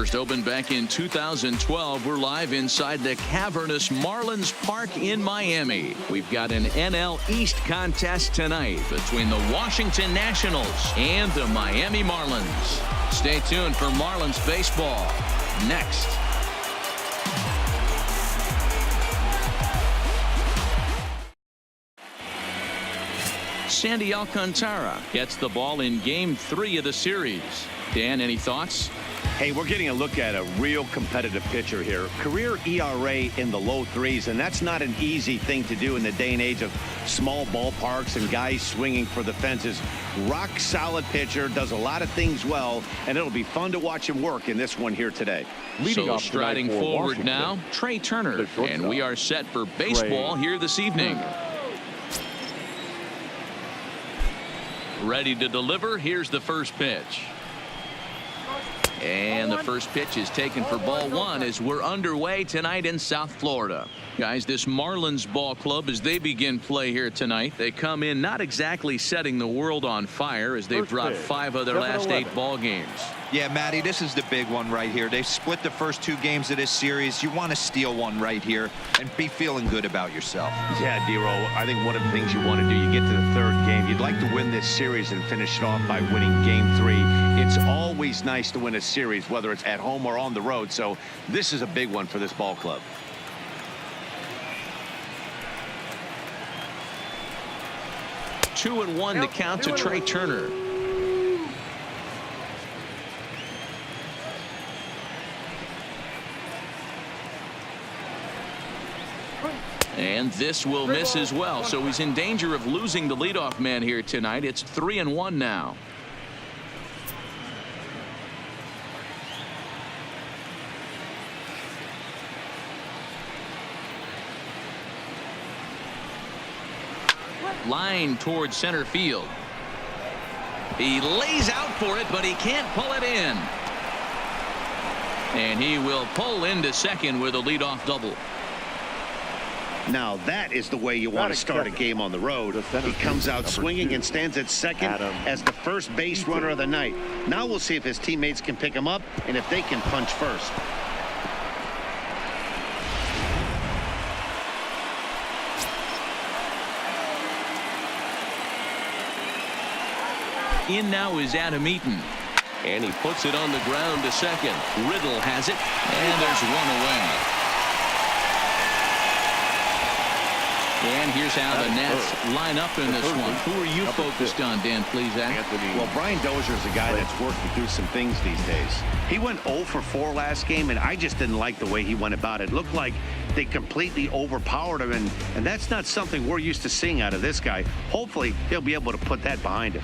First opened back in 2012. We're live inside the cavernous Marlins Park in Miami. We've got an NL East contest tonight between the Washington Nationals and the Miami Marlins. Stay tuned for Marlins baseball next. Sandy Alcantara gets the ball in Game 3 of the series. Dan, any thoughts? Hey, we're getting a look at a real competitive pitcher here. Career ERA in the low threes, and that's not an easy thing to do in the day and age of small ballparks and guys swinging for the fences. Rock solid pitcher, does a lot of things well, and it'll be fun to watch him work in this one here today. So striding forward now, Trey Turner, and we are set for baseball here this evening. Ready to deliver. Here's the first pitch. And the first pitch is taken for ball one as we're underway tonight in South Florida. Guys, this Marlins ball club, as they begin play here tonight, they come in not exactly setting the world on fire as they've dropped 5 of their last 8 ball games. Yeah, Matty, this is the big one right here. They've split the first 2 games of this series. You want to steal one right here and be feeling good about yourself. Yeah, Dero, I think one of the things you want to do, you get to the 3rd game, you'd like to win this series and finish it off by winning Game 3. It's always nice to win a series, whether it's at home or on the road. So this is a big one for this ball club. Two and one to count to Trey Turner. And this will miss as well, so he's in danger of losing the leadoff man here tonight. It's 3-1 now. Line towards center field. He lays out for it, but he can't pull it in. And he will pull into second with a leadoff double. Now that is the way you want to start a game on the road. He comes out swinging and stands at second as the first base runner of the night. Now we'll see if his teammates can pick him up and if they can punch first. In now is Adam Eaton. And he puts it on the ground to second. Riddle has it, and there's one away. And here's how the Nats line up in this one. Who are you focused on, Dan, please, Zach? Well, Brian Dozier is a guy that's working through some things these days. He went 0 for 4 last game, and I just didn't like the way he went about it. It looked like they completely overpowered him, and that's not something we're used to seeing out of this guy. Hopefully, he'll be able to put that behind him.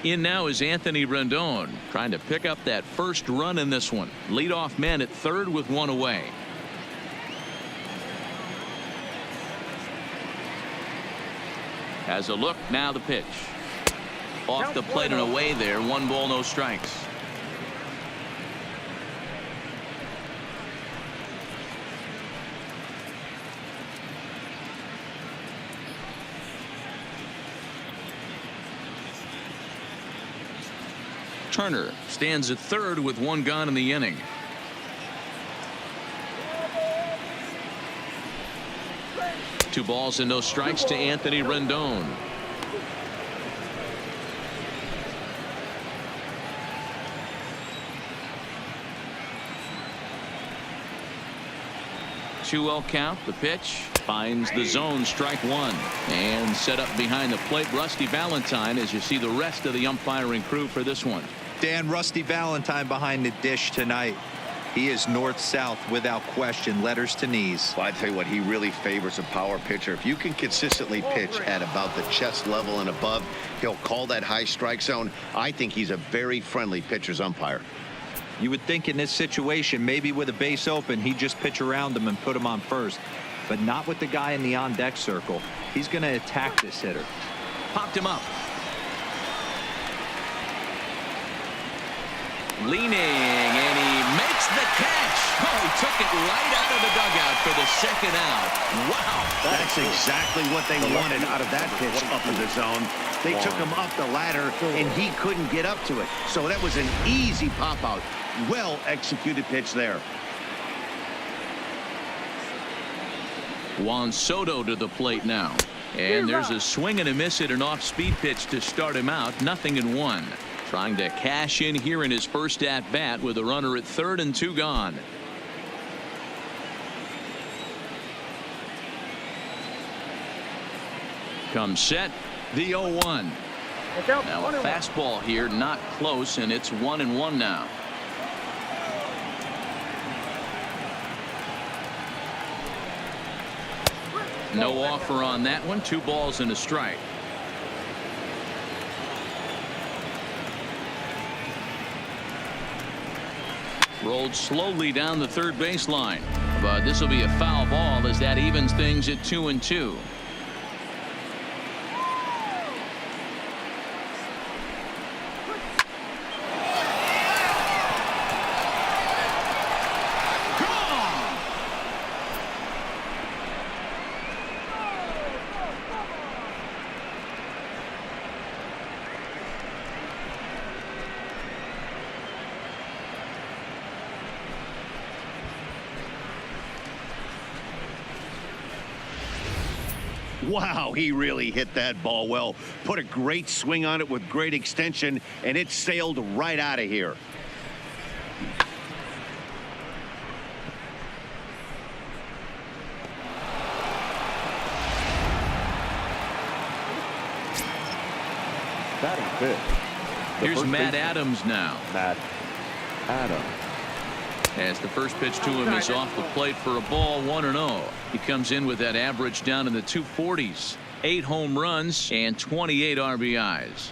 In now is Anthony Rendon, trying to pick up that first run in this one. Leadoff man at third with one away. Has a look, now the pitch. Off the plate and away there. 1 ball, no strikes. Turner stands at third with 1 gone in the inning. Two balls and no strikes to Anthony Rendon. Two-0 count. The pitch finds the zone, strike 1, and set up behind the plate. Rusty Valentine, as you see the rest of the umpiring crew for this one. Dan, Rusty Valentine behind the dish tonight. He is north-south without question, letters to knees. Well, I tell you what, he really favors a power pitcher. If you can consistently pitch at about the chest level and above, he'll call that high strike zone. I think he's a very friendly pitcher's umpire. You would think in this situation, maybe with a base open, he'd just pitch around him and put him on first, but not with the guy in the on-deck circle. He's going to attack this hitter. Popped him up. Leaning, and he makes the catch. Oh, took it right out of the dugout for the second out. Wow. That's exactly what they wanted out of that pitch up in the zone. They took him up the ladder, and he couldn't get up to it. So that was an easy pop-out. Well-executed pitch there. Juan Soto to the plate now. And there's a swing and a miss at an off-speed pitch to start him out. 0-1. Trying to cash in here in his first at-bat with a runner at third and 2 gone. Comes set. The 0-1. Now a fastball here, not close, and it's 1-1 now. No offer on that one. 2 balls and a strike. Rolled slowly down the third baseline, but this will be a foul ball as that evens things at 2-2. Wow, he really hit that ball well. Put a great swing on it with great extension, and it sailed right out of here. Batting fifth. Here's Matt Adams now. Matt Adams. As the first pitch to him is off the plate for a ball. 1-0. He comes in with that average down in the 240s. 8 home runs and 28 RBIs.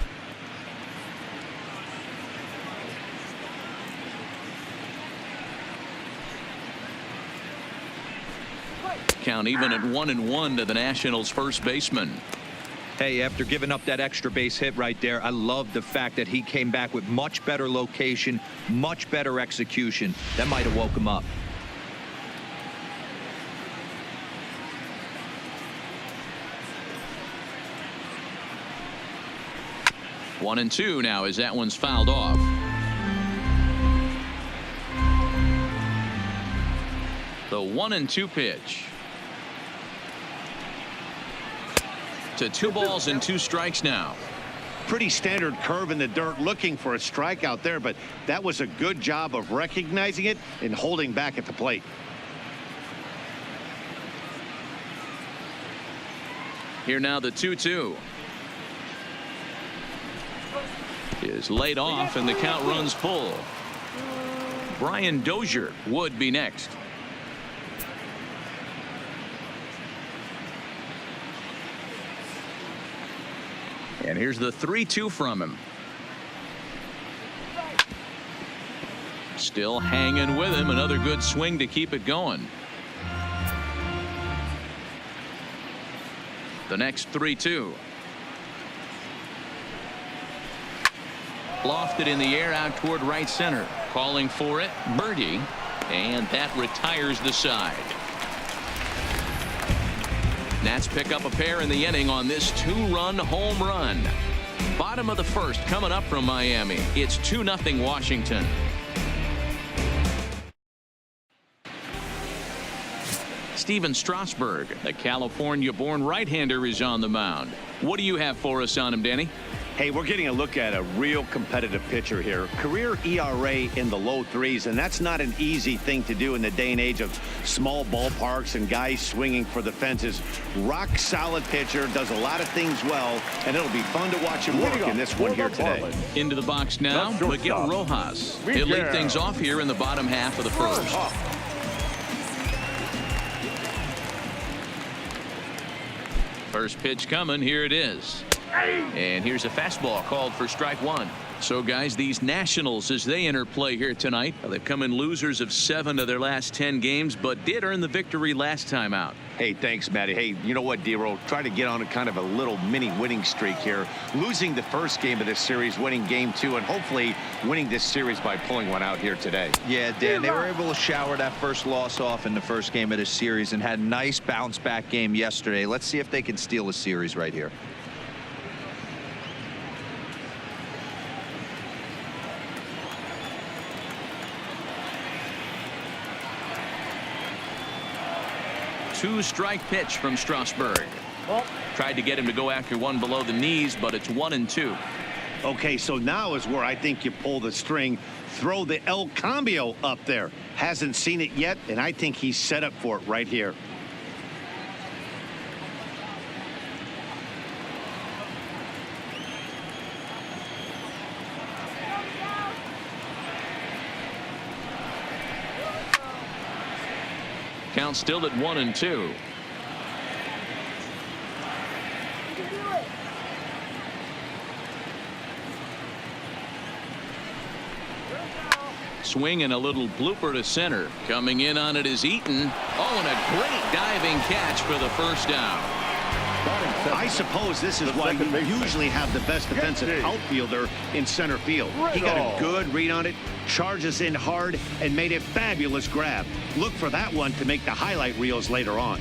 Count even at 1-1 to the Nationals' first baseman. Hey, after giving up that extra base hit right there, I love the fact that he came back with much better location, much better execution. That might have woke him up. One and 2 now as that one's fouled off. The 1-2 pitch. To 2 balls and 2 strikes now. Pretty standard curve in the dirt, looking for a strikeout there, but that was a good job of recognizing it and holding back at the plate. Here now the 2-2 is laid off and the count runs full. Brian Dozier would be next. And here's the 3-2 from him. Still hanging with him. Another good swing to keep it going. The next 3-2. Lofted in the air out toward right center. Calling for it. Birdie. And that retires the side. Nats pick up a pair in the inning on this 2-run home run. Bottom of the first coming up from Miami. It's 2-0 Washington. Steven Strasburg, the California-born right-hander, is on the mound. What do you have for us on him, Danny? Hey, we're getting a look at a real competitive pitcher here. Career ERA in the low 3s, and that's not an easy thing to do in the day and age of small ballparks and guys swinging for the fences. Rock solid pitcher, does a lot of things well, and it'll be fun to watch him work in this one here today. Into the box now, Miguel Rojas. He'll lead things off here in the bottom half of the first. First pitch coming. Here it is. And here's a fastball called for strike 1. So, guys, these Nationals, as they enter play here tonight, they've come in losers of 7 of their last 10 games, but did earn the victory last time out. Hey, thanks, Matty. Hey, you know what, D-Roll? Try to get on a kind of a little mini winning streak here. Losing the first game of this series, winning game 2, and hopefully winning this series by pulling one out here today. Yeah, Dan, they were able to shower that first loss off in the first game of this series and had a nice bounce-back game yesterday. Let's see if they can steal a series right here. Two-strike pitch from Strasburg. Tried to get him to go after one below the knees, but it's 1-2. Okay, so now is where I think you pull the string. Throw the El Cambio up there. Hasn't seen it yet, and I think he's set up for it right here. Count still at 1-2. Swing and a little blooper to center. Coming in on it is Eaton. Oh, and a great diving catch for the first down. I suppose this is why you usually have the best defensive outfielder in center field. He got a good read on it, charges in hard, and made a fabulous grab. Look for that one to make the highlight reels later on.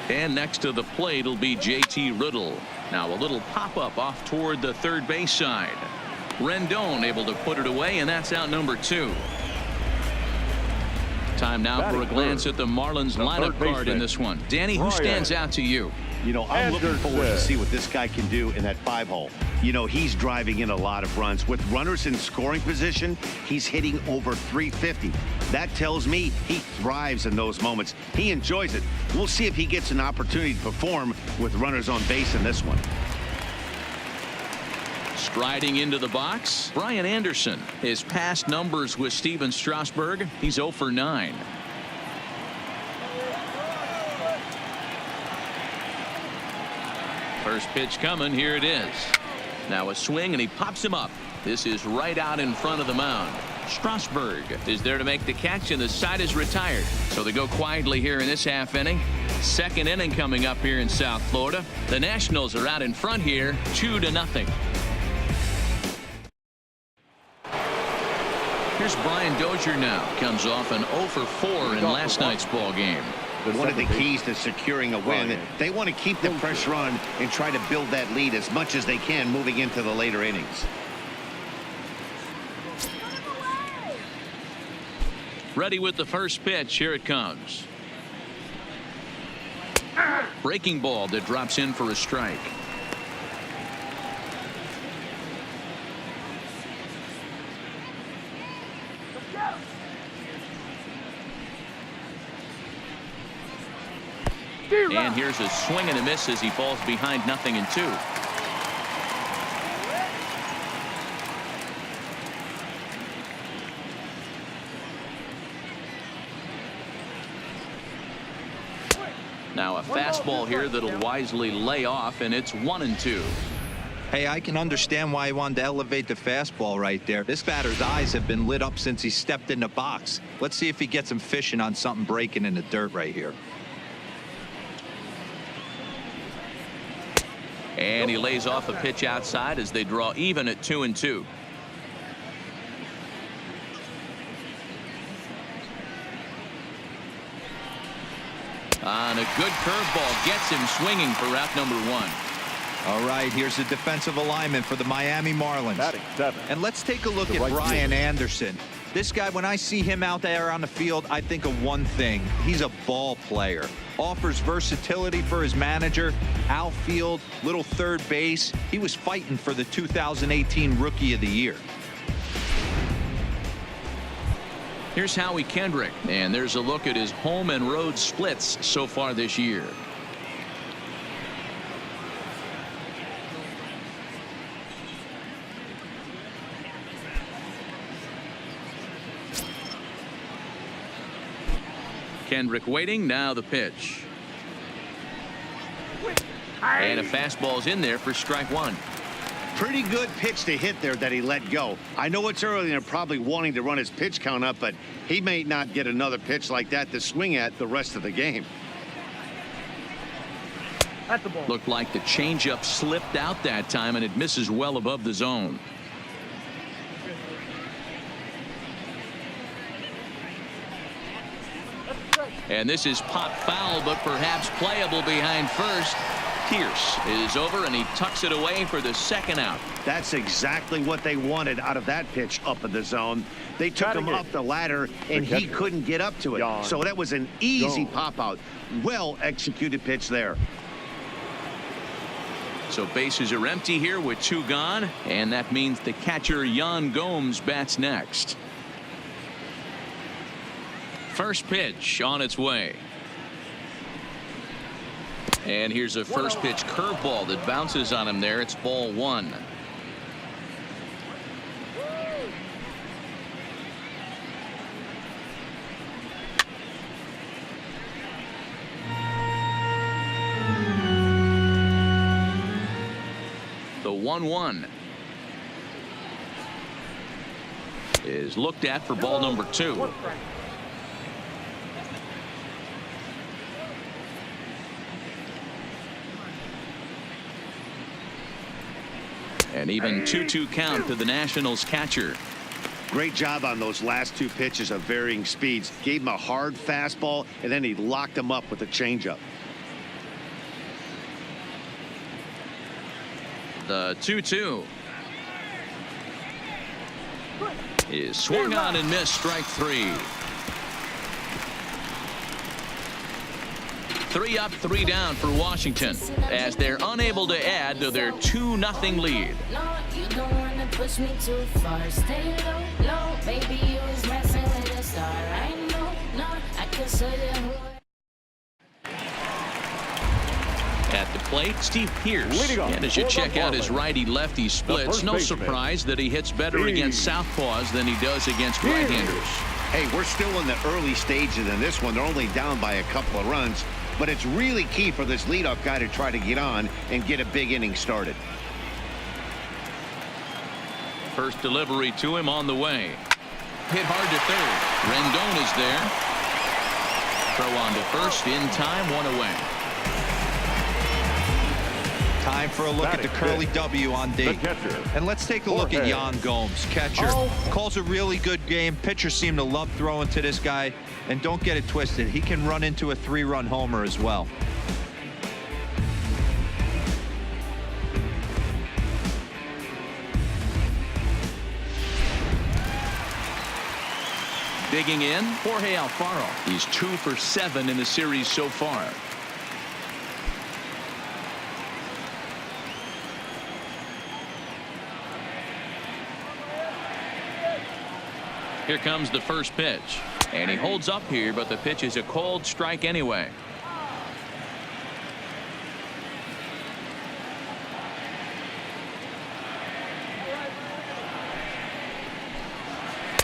And next to the plate will be JT Riddle. Now a little pop-up off toward the third base side. Rendon able to put it away, and that's out number 2. Time now for a glance at the Marlins lineup card in this one. Danny, who stands out to you? You know, I'm looking forward to see what this guy can do in that 5-hole. You know, he's driving in a lot of runs. With runners in scoring position, he's hitting over 350. That tells me he thrives in those moments. He enjoys it. We'll see if he gets an opportunity to perform with runners on base in this one. Striding into the box, Brian Anderson. His past numbers with Steven Strasburg, he's 0 for 9. First pitch coming. Here it is. Now a swing, and he pops him up. This is right out in front of the mound. Strasburg is there to make the catch, and the side is retired. So they go quietly here in this half inning. Second inning coming up here in South Florida. The Nationals are out in front here, 2-0. Here's Brian Dozier now. Comes off an 0 for 4 in last night's ball game. One of the keys to securing a win, they want to keep the pressure on and try to build that lead as much as they can moving into the later innings. Ready with the first pitch. Here it comes. Breaking ball that drops in for a strike. And here's a swing and a miss as he falls behind 0-2. Now a fastball here that'll wisely lay off, and it's 1-2. Hey, I can understand why he wanted to elevate the fastball right there. This batter's eyes have been lit up since he stepped in the box. Let's see if he gets him fishing on something breaking in the dirt right here. And he lays off a pitch outside as they draw even at 2-2. On a good curveball, gets him swinging for out number 1. All right, here's the defensive alignment for the Miami Marlins. And let's take a look at Brian Anderson. This guy, when I see him out there on the field, I think of one thing. He's a ball player. Offers versatility for his manager. Outfield, little third base. He was fighting for the 2018 Rookie of the Year. Here's Howie Kendrick, and there's a look at his home and road splits so far this year. Kendrick waiting. Now the pitch. And a fastball's in there for strike one. Pretty good pitch to hit there that he let go. I know it's early and they're probably wanting to run his pitch count up, but he may not get another pitch like that to swing at the rest of the game. At the ball. Looked like the changeup slipped out that time, and it misses well above the zone. And this is pop foul, but perhaps playable behind first. Pierce is over, and he tucks it away for the second out. That's exactly what they wanted out of that pitch up in the zone. They took him up the ladder, and he couldn't get up to it. So that was an easy pop out. Well executed pitch there. So bases are empty here with two gone, and that means the catcher Yan Gomes bats next. First pitch on its way. And here's a first pitch curveball that bounces on him there. It's ball one. The 1-1 is looked at for ball number two. An even 2-2 count to the Nationals catcher. Great job on those last two pitches of varying speeds. Gave him a hard fastball, and then he locked him up with a changeup. The 2-2 is swung on and missed. Strike three. 3 up, 3 down for Washington as they're unable to add to their 2-0 lead. No, you don't want to push me too far. Stay low, low. Baby, you was messing with a star. I know, no, I can show you who. At the plate, Steve Pierce. And as you check out his righty-lefty splits, no surprise that he hits better against southpaws than he does against right-handers. Hey, we're still in the early stages in this one. They're only down by a couple of runs, but it's really key for this leadoff guy to try to get on and get a big inning started. First delivery to him on the way. Hit hard to third. Rendon is there. Throw on to first in time, one away. Time for a look at the curly W on D. And let's take a look at Yan Gomes, catcher. Calls a really good game. Pitchers seem to love throwing to this guy. And don't get it twisted, he can run into a 3-run homer as well. Digging in, Jorge Alfaro. He's 2 for 7 in the series so far. Here comes the first pitch. And he holds up here, but the pitch is a cold strike anyway.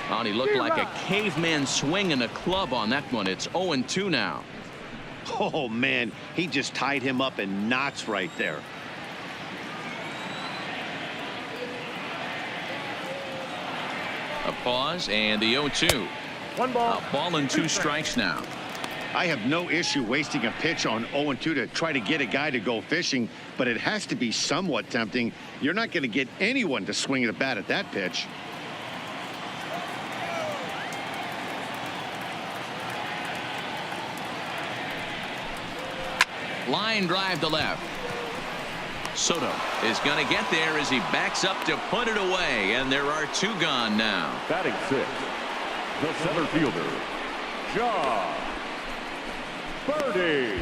Oh, and he looked like a caveman swinging a club on that one. It's 0-2 now. Oh, man, he just tied him up in knots right there. A pause and the 0-2. One ball. A ball and 2 strikes now. I have no issue wasting a pitch on 0-2 to try to get a guy to go fishing, but it has to be somewhat tempting. You're not going to get anyone to swing the bat at that pitch. Line drive to left. Soto is going to get there as he backs up to put it away, and there are 2 gone now. Batting 6, the center fielder, John Birdie.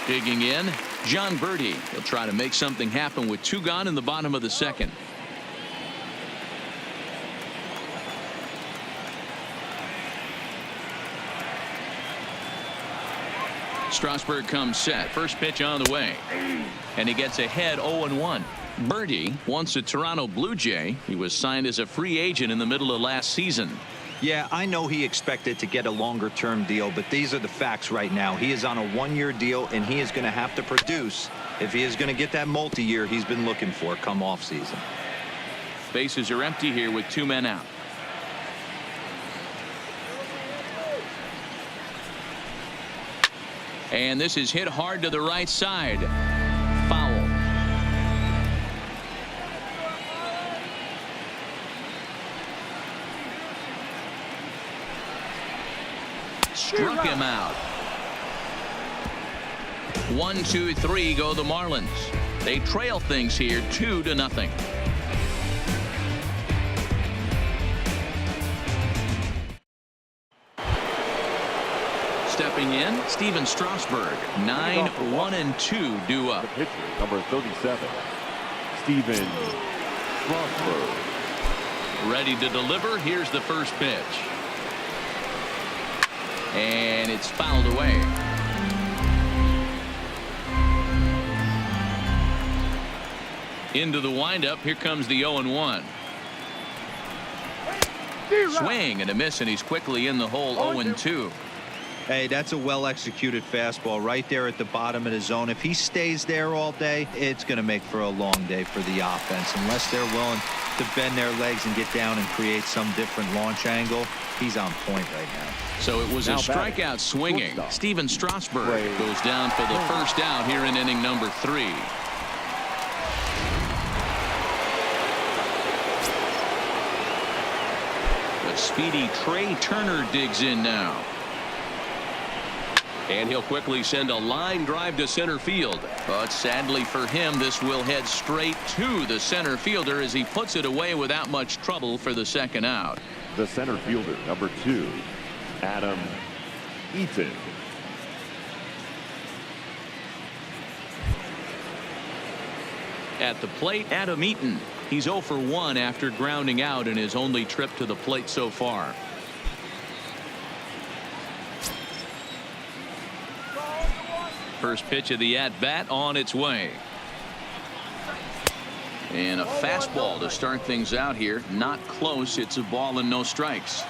Digging in, John Birdie. He'll try to make something happen with 2 gone in the bottom of the second. Strasburg comes set. First pitch on the way. And he gets ahead 0-1. Birdie, once a Toronto Blue Jay. He was signed as a free agent in the middle of last season. Yeah, I know he expected to get a longer-term deal, but these are the facts right now. He is on a one-year deal, and he is going to have to produce if he is going to get that multi-year he's been looking for come off-season. Bases are empty here with 2 men out. And this is hit hard to the right side. Foul. Struck him out. 1, 2, 3 go the Marlins. They trail things here 2-0. Stepping in, Steven Strasburg. 9, 1, and 2 due up. The pitcher, number 37, Steven Strasburg. Ready to deliver. Here's the first pitch. And it's fouled away. Into the windup. Here comes the 0-1. Swing and a miss, and he's quickly in the hole. 0-2. Hey, that's a well-executed fastball right there at the bottom of the zone. If he stays there all day, it's going to make for a long day for the offense. Unless they're willing to bend their legs and get down and create some different launch angle, he's on point right now. So it was a strikeout swinging. Steven Strasburg goes down for the first out here in inning number 3. The speedy Trey Turner digs in now. And he'll quickly send a line drive to center field. But sadly for him, this will head straight to the center fielder as he puts it away without much trouble for the second out. The center fielder, number 2, Adam Eaton. At the plate, Adam Eaton. He's 0 for 1 after grounding out in his only trip to the plate so far. First pitch of the at-bat on its way. And a fastball to start things out here. Not close. It's a ball and no strikes.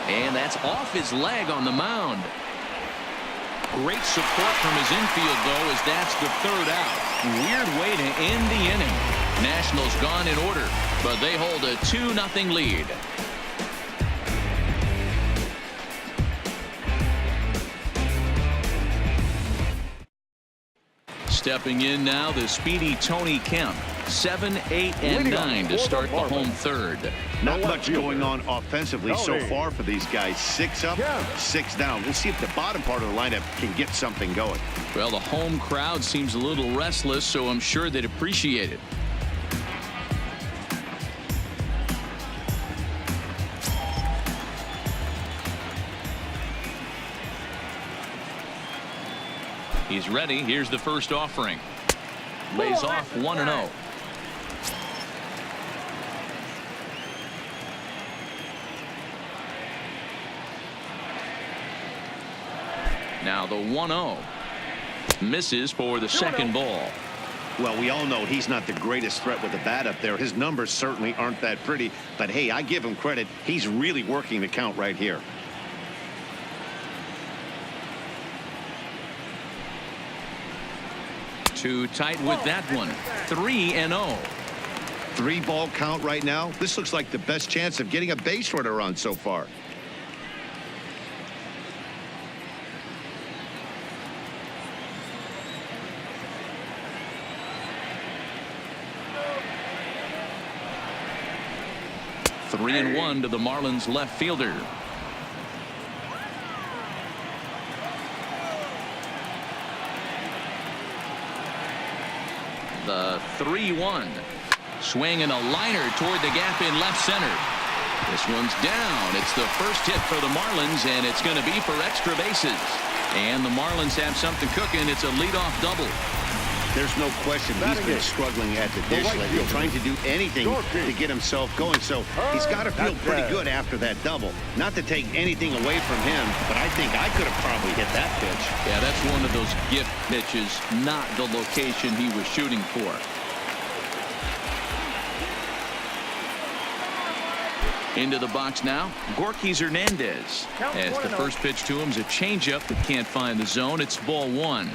And that's off his leg on the mound. Great support from his infield, though, as that's the third out. Weird way to end the inning. Nationals gone in order, but they hold a 2-0 lead. Stepping in now, the speedy Tony Kemp. 7, 8, and 9 to start the home third. Not much going on offensively so far for these guys. 6 up, 6 down. We'll see if the bottom part of the lineup can get something going. Well, the home crowd seems a little restless, so I'm sure they'd appreciate it. He's ready. Here's the first offering. Lays off 1-0. Now the 1-0. Misses for the second ball. Well, we all know he's not the greatest threat with the bat up there. His numbers certainly aren't that pretty. But, hey, I give him credit. He's really working the count right here. Too tight with that one. 3-0. 3-ball count right now. This looks like the best chance of getting a base runner on so far. Three and 1 to the Marlins left fielder. The 3-1. Swing and a liner toward the gap in left center. This one's down. It's the first hit for the Marlins, and it's going to be for extra bases. And the Marlins have something cooking. It's a leadoff double. There's no question he's been struggling at the dish lately, trying to do anything to get himself going. So he's got to feel pretty good after that double. Not to take anything away from him, but I think I could have probably hit that pitch. Yeah, that's one of those gift pitches, not the location he was shooting for. Into the box now, Gorkys Hernandez. As the first pitch to him is a changeup that can't find the zone. It's ball one.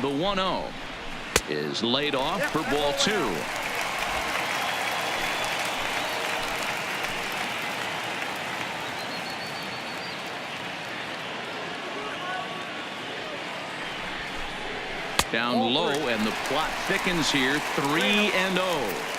The 1-0 is laid off for ball two. Down low, and the plot thickens here. 3-0.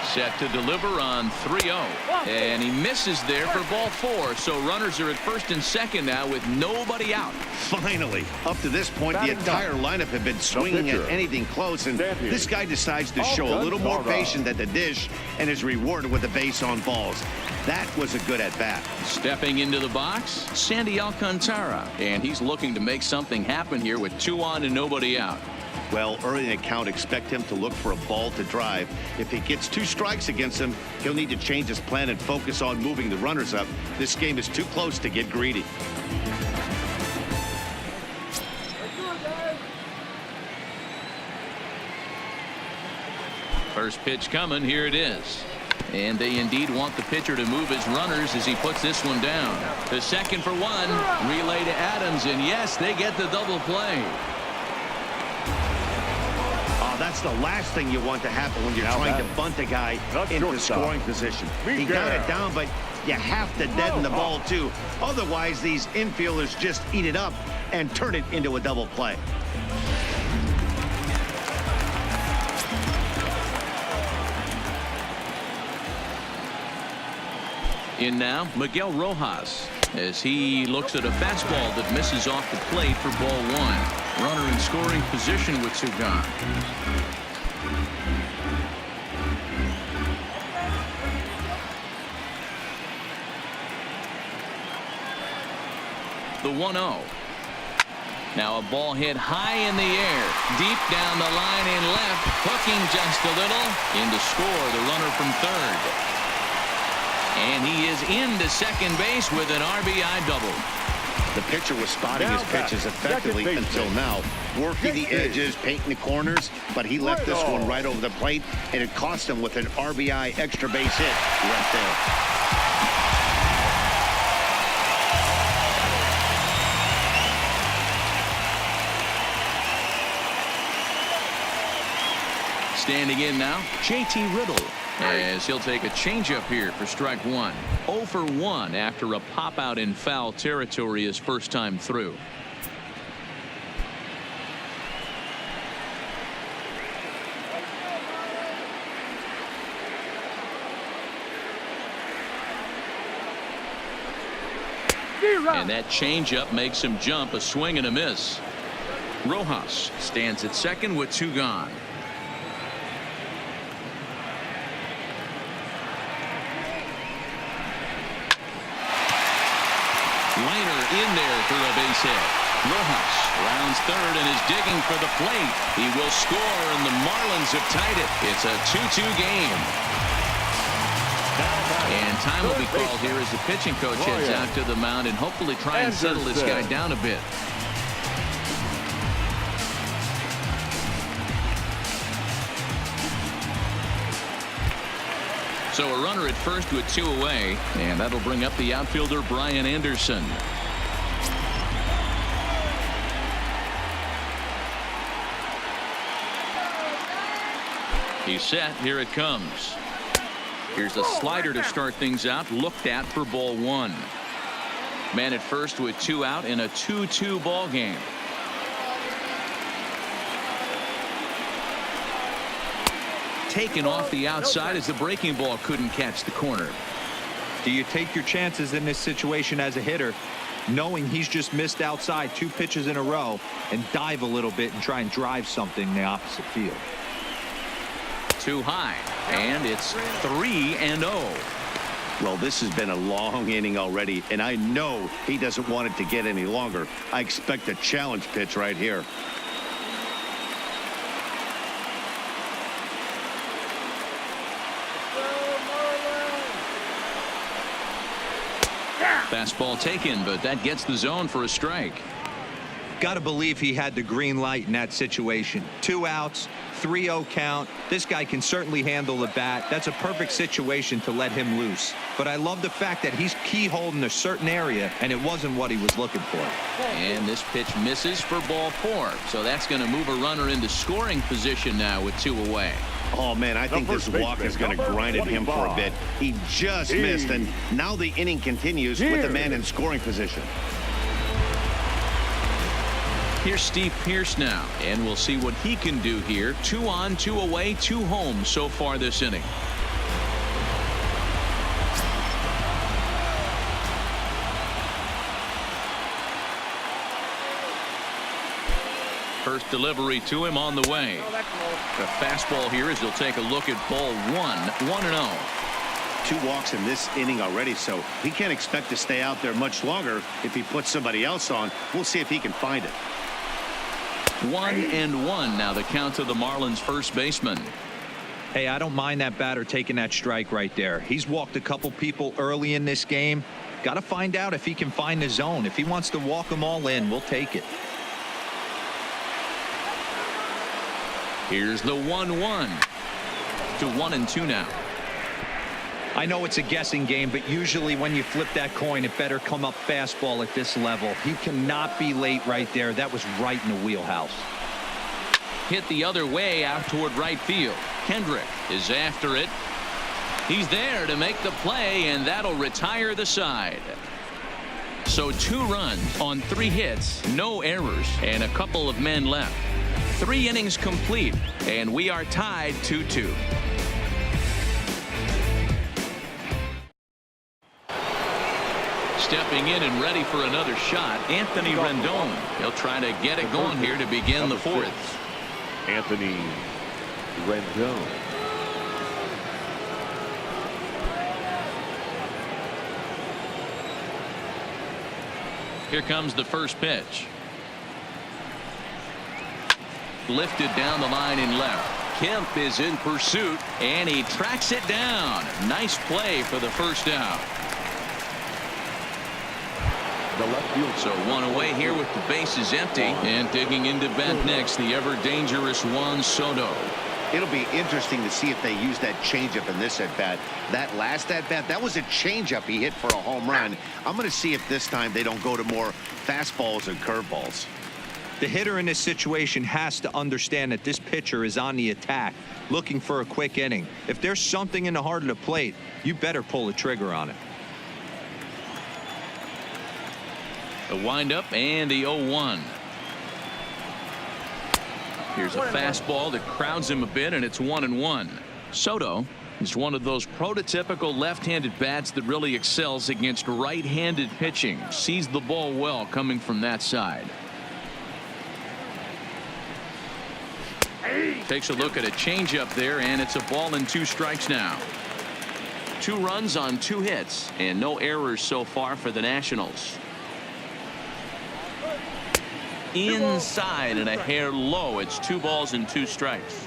Set to deliver on 3-0, and he misses there for ball four. So runners are at first and second now with nobody out. Finally, up to this point, the entire lineup had been swinging at anything close, and this guy decides to show a little more patience at the dish and is rewarded with a base on balls. That was a good at-bat. Stepping into the box, Sandy Alcantara, and he's looking to make something happen here with 2 on and nobody out. Well, early in the count, expect him to look for a ball to drive. If he gets 2 strikes against him, he'll need to change his plan and focus on moving the runners up. This game is too close to get greedy. First pitch coming. Here it is. And they indeed want the pitcher to move his runners as he puts this one down. The second for one. Relay to Adams, and yes, they get the double play. That's the last thing you want to happen when you're trying to bunt a guy into scoring position. He got it down, but you have to deaden the ball too. Otherwise, these infielders just eat it up and turn it into a double play. In now, Miguel Rojas, as he looks at a fastball that misses off the plate for ball one. Runner in scoring position with 2 gone. The 1-0. Now a ball hit high in the air, deep down the line in left, hooking just a little. In to score the runner from third. And he is into second base with an RBI double. The pitcher was spotting his pitches effectively until now, working the edges, painting the corners, but he left this one right over the plate, and it cost him with an RBI extra base hit right there. Standing in now, JT Riddle, as he'll take a changeup here for strike one. 0 for 1 after a pop out in foul territory his first time through. And that changeup makes him jump. A swing and a miss. Rojas stands at second with 2 gone. Liner in there for a base hit. Rojas rounds third and is digging for the plate. He will score, and the Marlins have tied it. It's a 2-2 game. And time will be called here as the pitching coach heads out to the mound and hopefully try and settle this guy down a bit. So a runner at first with 2 away, and that'll bring up the outfielder Brian Anderson. He's set. Here it comes. Here's a slider to start things out, looked at for ball one. Man at first with 2 out in a 2-2 ball game. Taken off the outside as the breaking ball couldn't catch the corner. Do you take your chances in this situation as a hitter, knowing he's just missed outside 2 pitches in a row, and dive a little bit and try and drive something in the opposite field? too high, and it's 3-0. Well, this has been a long inning already, and I know he doesn't want it to get any longer. I expect a challenge pitch right here. Fastball taken, but that gets the zone for a strike. Got to believe he had the green light in that situation. 2 outs, 3-0 count. This guy can certainly handle the bat. That's a perfect situation to let him loose. But I love the fact that he's keyholed in a certain area, and it wasn't what he was looking for. And this pitch misses for ball 4. So that's going to move a runner into scoring position now with 2 away. Oh, man, I think this walk is going to grind at him for a bit. He just missed, and now the inning continues with the man in scoring position. Here's Steve Pearce now, and we'll see what he can do here. 2 on, 2 away, 2 home so far this inning. First delivery to him on the way. The fastball here as he'll take a look at ball 1, 1-0. 2 walks in this inning already, so he can't expect to stay out there much longer if he puts somebody else on. We'll see if he can find it. 1-1 now the count to the Marlins first baseman. Hey, I don't mind that batter taking that strike right there. He's walked a couple people early in this game. Got to find out if he can find the zone. If he wants to walk them all in, we'll take it. Here's the 1-1 to 1-2 now. I know it's a guessing game, but usually when you flip that coin, it better come up fastball at this level. He cannot be late right there. That was right in the wheelhouse. Hit the other way out toward right field. Kendrick is after it. He's there to make the play, and that'll retire the side. So 2 runs on 3 hits, no errors, and a couple of men left. 3 innings complete, and we are tied 2-2. Stepping in and ready for another shot, Anthony Rendon. He'll try to get it going here to begin the 4th. Anthony Rendon. Here comes the first pitch. Lifted down the line in left. Kemp is in pursuit, and he tracks it down. Nice play for the first out. The left field. So 1 away here with the bases empty, and digging into bat next, the ever dangerous Juan Soto. It'll be interesting to see if they use that changeup in this at bat. That last at bat, that was a changeup he hit for a home run. I'm going to see if this time they don't go to more fastballs and curveballs. The hitter in this situation has to understand that this pitcher is on the attack, looking for a quick inning. If there's something in the heart of the plate, you better pull the trigger on it. The windup and the 0-1. Here's a fastball that crowds him a bit, and it's 1-1. Soto is one of those prototypical left-handed bats that really excels against right-handed pitching. Sees the ball well coming from that side. Takes a look at a changeup there, and it's a ball and 2 strikes now. 2 runs on 2 hits, and no errors so far for the Nationals. Inside and a hair low. It's 2 balls and 2 strikes.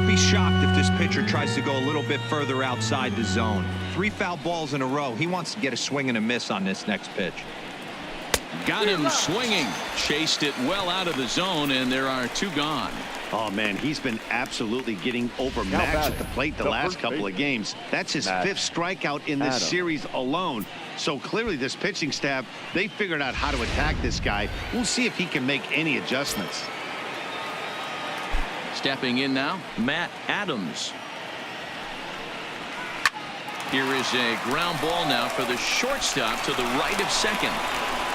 Be shocked if this pitcher tries to go a little bit further outside the zone. 3 foul balls in a row. He wants to get a swing and a miss on this next pitch. Got him swinging. Chased it well out of the zone, and there are 2 gone. Oh, man, he's been absolutely getting overmatched at the plate the last couple of games. That's his 5th strikeout in this series alone. So clearly this pitching staff, they figured out how to attack this guy. We'll see if he can make any adjustments. Stepping in now, Matt Adams. Here is a ground ball now for the shortstop to the right of second.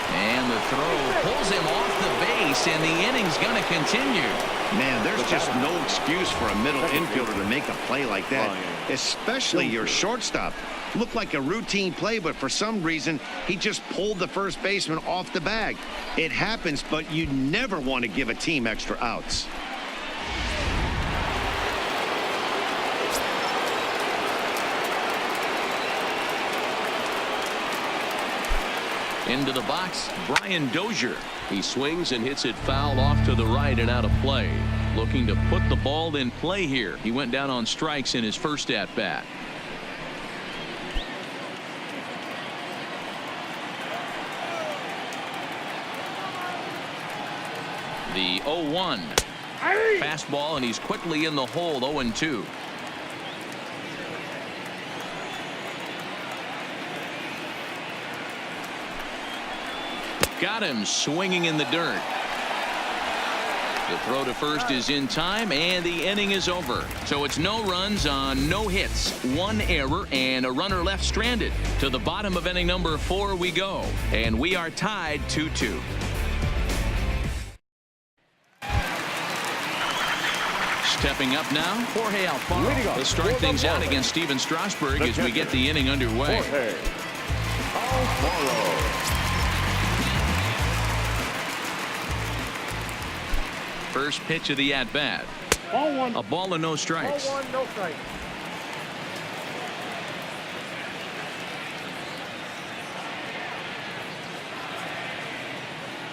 And the throw pulls him off the base, and the inning's going to continue. Man, there's just no excuse for a middle infielder to make a play like that, especially your shortstop. Looked like a routine play, but for some reason, he just pulled the first baseman off the bag. It happens, but you never want to give a team extra outs. Into the box, Brian Dozier. He swings and hits it foul off to the right and out of play. Looking to put the ball in play here. He went down on strikes in his first at bat. The 0-1. Fastball, and he's quickly in the hole. 0-2. Got him swinging in the dirt. The throw to first is in time, and the inning is over. So it's no runs on no hits, one error, and a runner left stranded. To the bottom of inning number 4 we go, and we are tied 2-2. Stepping up now, Jorge Alfaro. He'll start things out against Steven Strasburg as we get the inning underway. Jorge Alfaro. First pitch of the at-bat. A ball and no strikes. Ball 1, no strikes.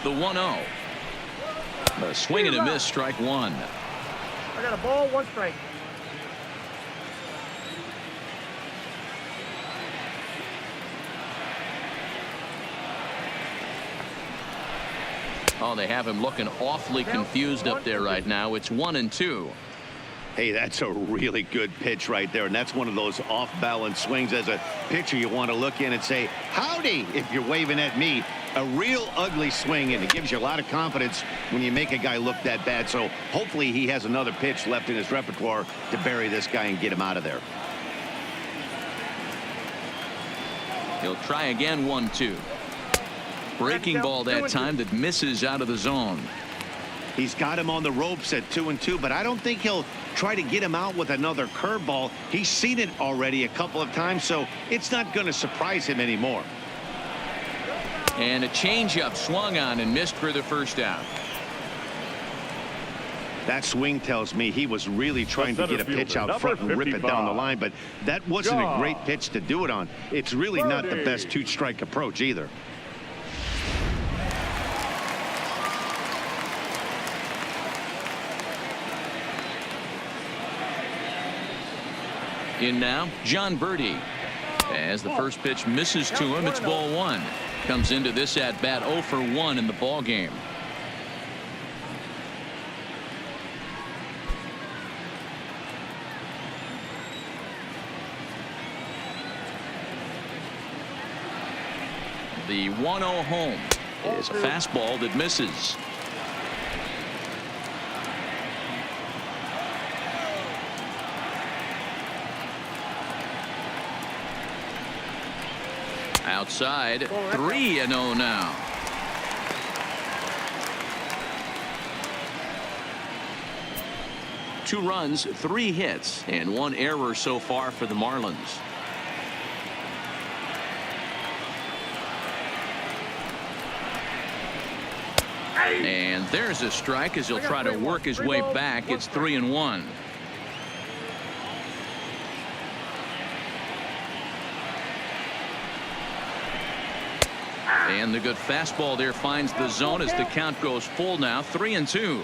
The 1-0. A swing and a miss, strike 1. I got a ball, 1 strike. Oh, they have him looking awfully confused up there right now. It's 1-2. Hey, that's a really good pitch right there, and that's one of those off-balance swings. As a pitcher, you want to look in and say, howdy, if you're waving at me. A real ugly swing, and it gives you a lot of confidence when you make a guy look that bad. So hopefully he has another pitch left in his repertoire to bury this guy and get him out of there. He'll try again. 1-2. Breaking ball that time that misses out of the zone. He's got him on the ropes at 2-2, but I don't think he'll try to get him out with another curveball. He's seen it already a couple of times, so it's not going to surprise him anymore. And a changeup swung on and missed for the first out. That swing tells me he was really trying to get a pitch out front and rip it down the line, but that wasn't a great pitch to do it on. It's really not the best 2-strike approach either. In now, John Birdie. As the first pitch misses to him, it's ball 1. Comes into this at bat 0 for 1 in the ball game. The 1-0 home is a fastball that misses. Outside, 3-0 now. Two runs, 3 hits, and 1 error so far for the Marlins. And there's a strike as he'll try to work his way back. It's 3-1. And the good fastball there finds the zone as the count goes full now. 3-2.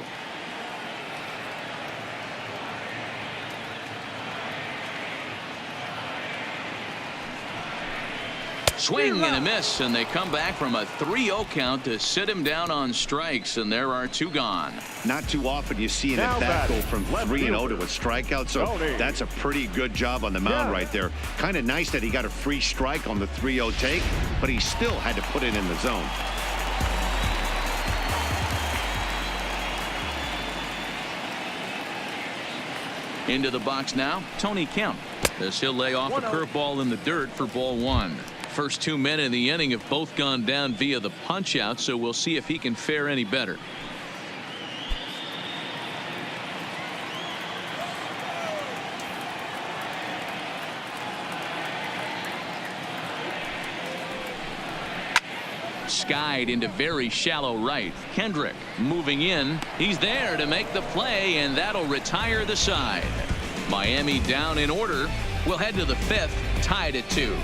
Swing and a miss, and they come back from a 3-0 count to sit him down on strikes, and there are 2 gone. Not too often you see an at-bat go from 3-0 to a strikeout, so that's a pretty good job on the mound right there. Kind of nice that he got a free strike on the 3-0 take, but he still had to put it in the zone. Into the box now, Tony Kemp. As he'll lay off a curveball in the dirt for ball one. First 2 men in the inning have both gone down via the punch out, so we'll see if he can fare any better. Skied into very shallow right. Kendrick moving in. He's there to make the play, and that'll retire the side. Miami down in order. We'll head to the 5th, tied at 2.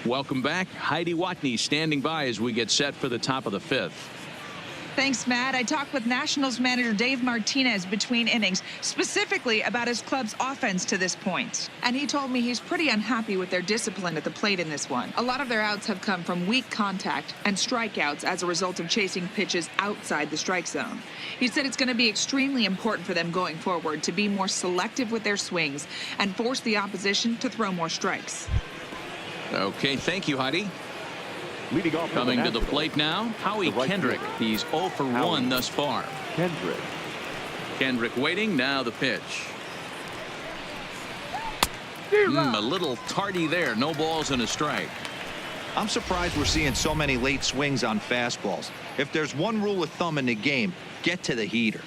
Welcome back. Heidi Watney standing by as we get set for the top of the 5th. Thanks, Matt. I talked with Nationals manager Dave Martinez between innings, specifically about his club's offense to this point. And he told me he's pretty unhappy with their discipline at the plate in this one. A lot of their outs have come from weak contact and strikeouts as a result of chasing pitches outside the strike zone. He said it's going to be extremely important for them going forward to be more selective with their swings and force the opposition to throw more strikes. Okay, thank you, Heidi. Leading off coming to the plate now, Howie Kendrick. He's 0 for 1 thus far. Kendrick waiting. Now the pitch. A little tardy there. No balls and a strike. I'm surprised we're seeing so many late swings on fastballs. If there's one rule of thumb in the game, get to the heater.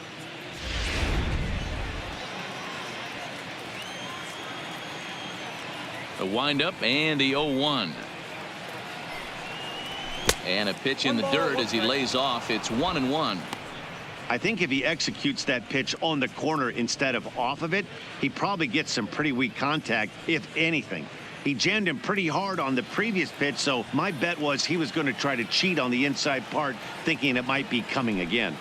A windup and the 0-1. And a pitch in the dirt as he lays off. It's 1-1. I think if he executes that pitch on the corner instead of off of it, he probably gets some pretty weak contact, if anything. He jammed him pretty hard on the previous pitch, so my bet was he was going to try to cheat on the inside part, thinking it might be coming again.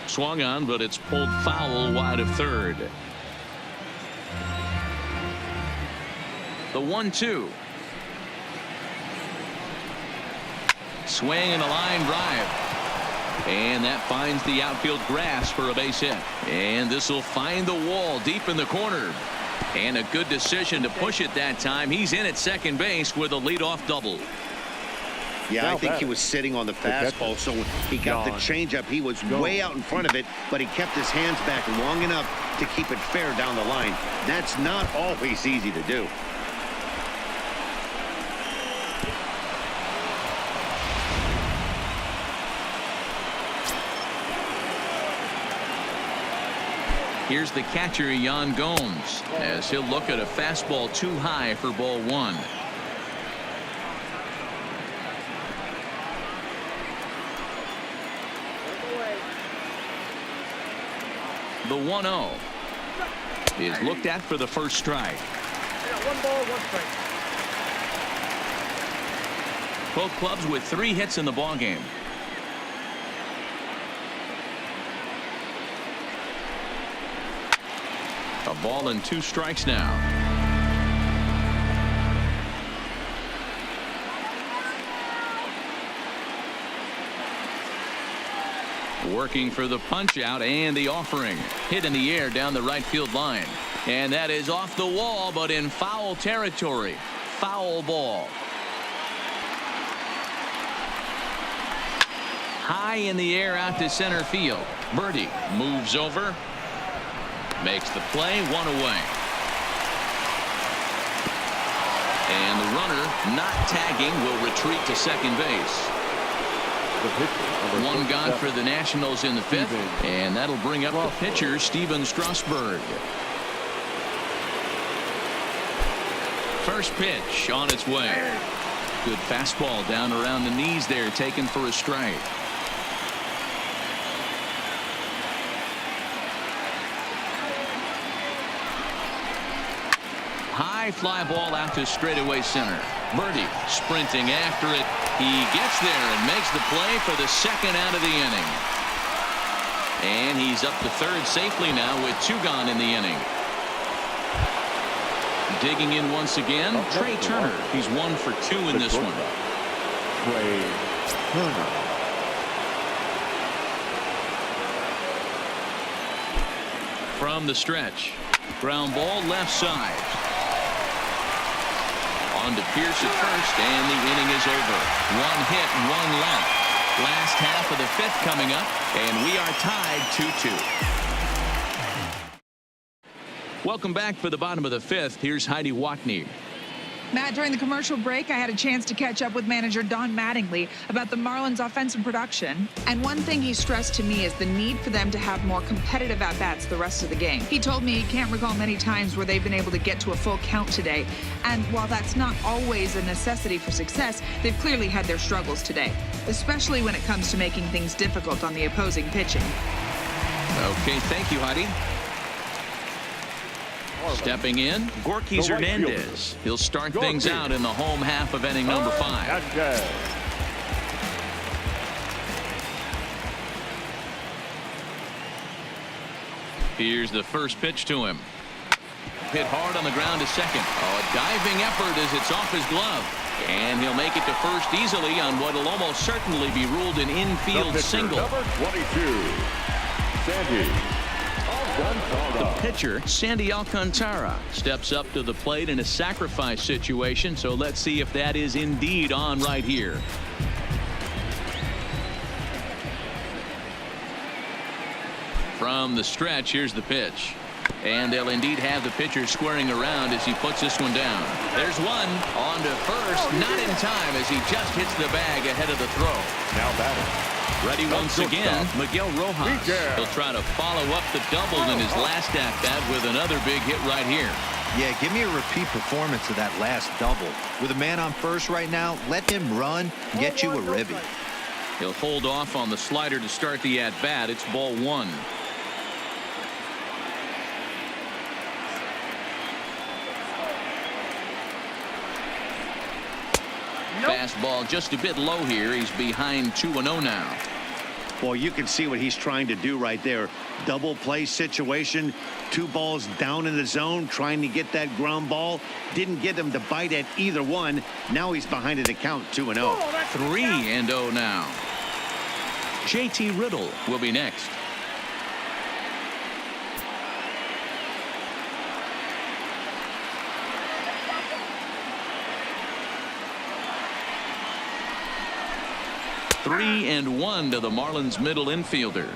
Swung on, but it's pulled foul wide of third. The 1-2. Swing and a line drive. And that finds the outfield grass for a base hit. And this will find the wall deep in the corner. And a good decision to push it that time. He's in at second base with a leadoff double. Yeah, I think he was sitting on the fastball, so when he got the changeup, he was way out in front of it, but he kept his hands back long enough to keep it fair down the line. That's not always easy to do. Here's the catcher, Yan Gomes, as he'll look at a fastball too high for ball one. The 1-0 is looked at for the first strike. One ball, one strike. Both clubs with 3 hits in the ballgame. A ball and 2 strikes now. Working for the punch out and the offering. Hit in the air down the right field line. And that is off the wall, but in foul territory. Foul ball. High in the air out to center field. Birdie moves over. Makes the play, 1 away. And the runner, not tagging, will retreat to second base. 1 gone for the Nationals in the 5th, and that'll bring up the pitcher, Steven Strasburg. First pitch on its way. Good fastball down around the knees there, taken for a strike. High fly ball out to straightaway center. Birdie sprinting after it. He gets there and makes the play for the second out of the inning. And he's up to third safely now with 2 gone in the inning. Digging in once again, Trey Turner. He's 1 for 2 in this one. Trey Turner. From the stretch. Ground ball left side. On to Pierce at first, and the inning is over. 1 hit, 1 left. Last half of the 5th coming up, and we are tied 2-2. Welcome back for the bottom of the 5th. Here's Heidi Watney. Matt, during the commercial break, I had a chance to catch up with manager Don Mattingly about the Marlins' offensive production. And one thing he stressed to me is the need for them to have more competitive at-bats the rest of the game. He told me he can't recall many times where they've been able to get to a full count today. And while that's not always a necessity for success, they've clearly had their struggles today, especially when it comes to making things difficult on the opposing pitching. Okay, thank you, Heidi. Stepping in, Gorky Hernandez. He'll start things out in the home half of inning number 5. Here's the first pitch to him. Hit hard on the ground to second. Oh, a diving effort as it's off his glove. And he'll make it to first easily on what will almost certainly be ruled an infield single. Number 22, Sandy. The pitcher, Sandy Alcantara, steps up to the plate in a sacrifice situation, so let's see if that is indeed on right here. From the stretch, here's the pitch. And they'll indeed have the pitcher squaring around as he puts this one down. There's one on to first, not in time as he just hits the bag ahead of the throw. Now batting. Ready once again, Miguel Rojas. He'll try to follow up the double in his last at-bat with another big hit right here. Yeah, give me a repeat performance of that last double. With a man on first right now, let him run and get you a ribby. He'll hold off on the slider to start the at-bat. It's ball 1. Fastball just a bit low here. He's behind 2-0 now. Well, you can see what he's trying to do right there. Double play situation. 2 balls down in the zone, trying to get that ground ball. Didn't get him to bite at either one. Now he's behind at the count, 2-0. 3-0 now. JT Riddle will be next. Three and 1 to the Marlins middle infielder.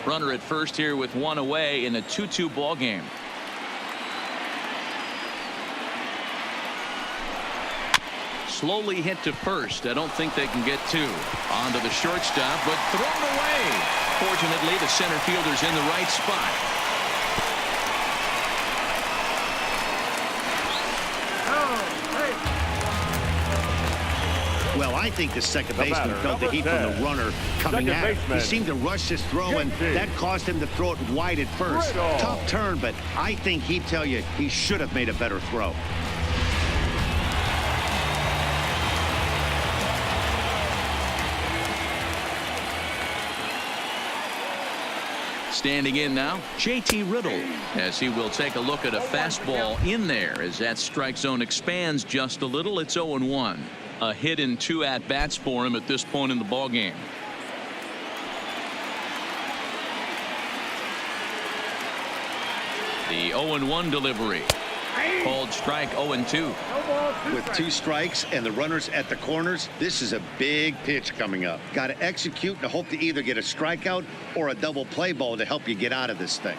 Runner at first here with 1 away in a 2-2 ball game. Slowly hit to first. I don't think they can get 2. On to the shortstop, but thrown away. Fortunately, the center fielder's in the right spot. Well, I think the second baseman felt the heat from the runner coming at him. He seemed to rush his throw, and that caused him to throw it wide at first. Tough turn, but I think he'd tell you he should have made a better throw. Standing in now, JT Riddle, as he will take a look at a fastball in there as that strike zone expands just a little. It's 0-1. A hit in 2 at-bats for him at this point in the ball game. The 0-1 delivery. Called strike 0-2. With 2 strikes and the runners at the corners, this is a big pitch coming up. Got to execute and hope to either get a strikeout or a double play ball to help you get out of this thing.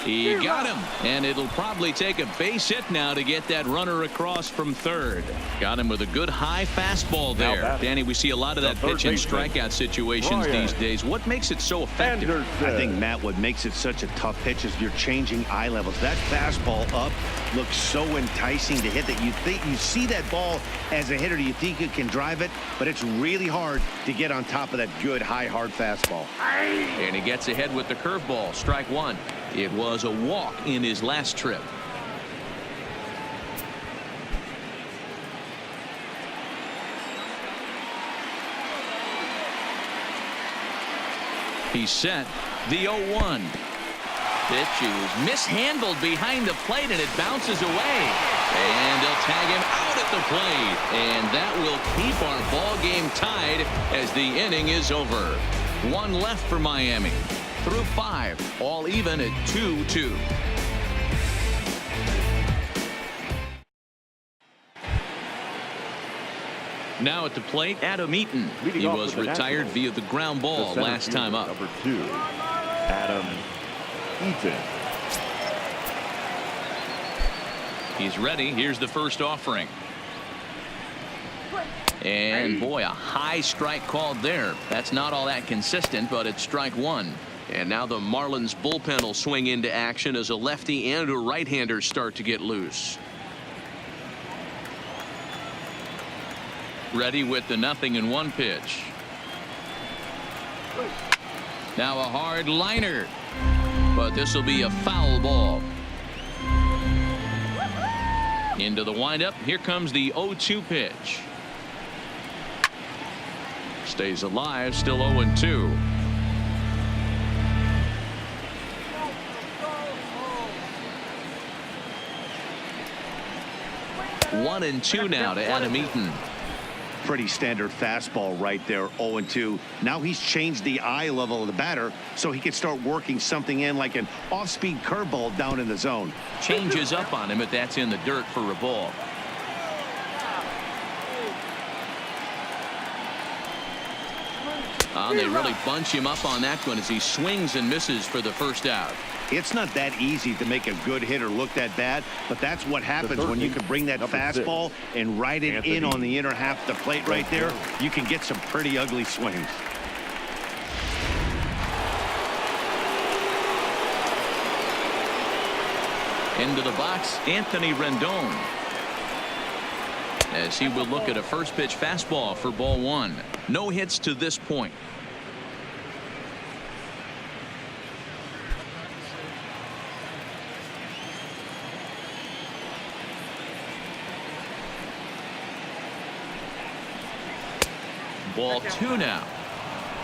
He got him, and it'll probably take a base hit now to get that runner across from third. Got him with a good high fastball there. Danny, we see a lot of that pitch in strikeout situations these days. What makes it so effective? I think, Matt, what makes it such a tough pitch is you're changing eye levels. That fastball up looks so enticing to hit that you think you see that ball as a hitter. You think you can drive it, but it's really hard to get on top of that good high hard fastball. And he gets ahead with the curveball. Strike 1. It was a walk in his last trip. He's set. The 0-1. Pitch is mishandled behind the plate, and it bounces away. And they'll tag him out at the plate. And that will keep our ball game tied as the inning is over. 1 left for Miami. through 5, all even at 2-2. Now at the plate, Adam Eaton. He was retired via the ground ball last time up. Number 2, Adam Eaton. He's ready. Here's the first offering. And boy, a high strike called there. That's not all that consistent, but it's strike 1. And now the Marlins bullpen will swing into action as a lefty and a right-hander start to get loose. Ready with the 0-1 pitch. Now a hard liner, but this will be a foul ball. Into the windup. Here comes the 0-2 pitch. Stays alive, still 0-2. 1-2 now to Adam Eaton. Pretty standard fastball right there, 0-2. Now he's changed the eye level of the batter so he can start working something in like an off-speed curveball down in the zone. Changes up on him, but that's in the dirt for a ball. They really bunch him up on that one as he swings and misses for the first out. It's not that easy to make a good hitter look that bad, but that's what happens when you can bring that fastball and ride it in on the inner half of the plate right there. You can get some pretty ugly swings. Into the box, Anthony Rendon, as he will look at a first pitch fastball for ball 1. No hits to this point. Ball 2 now.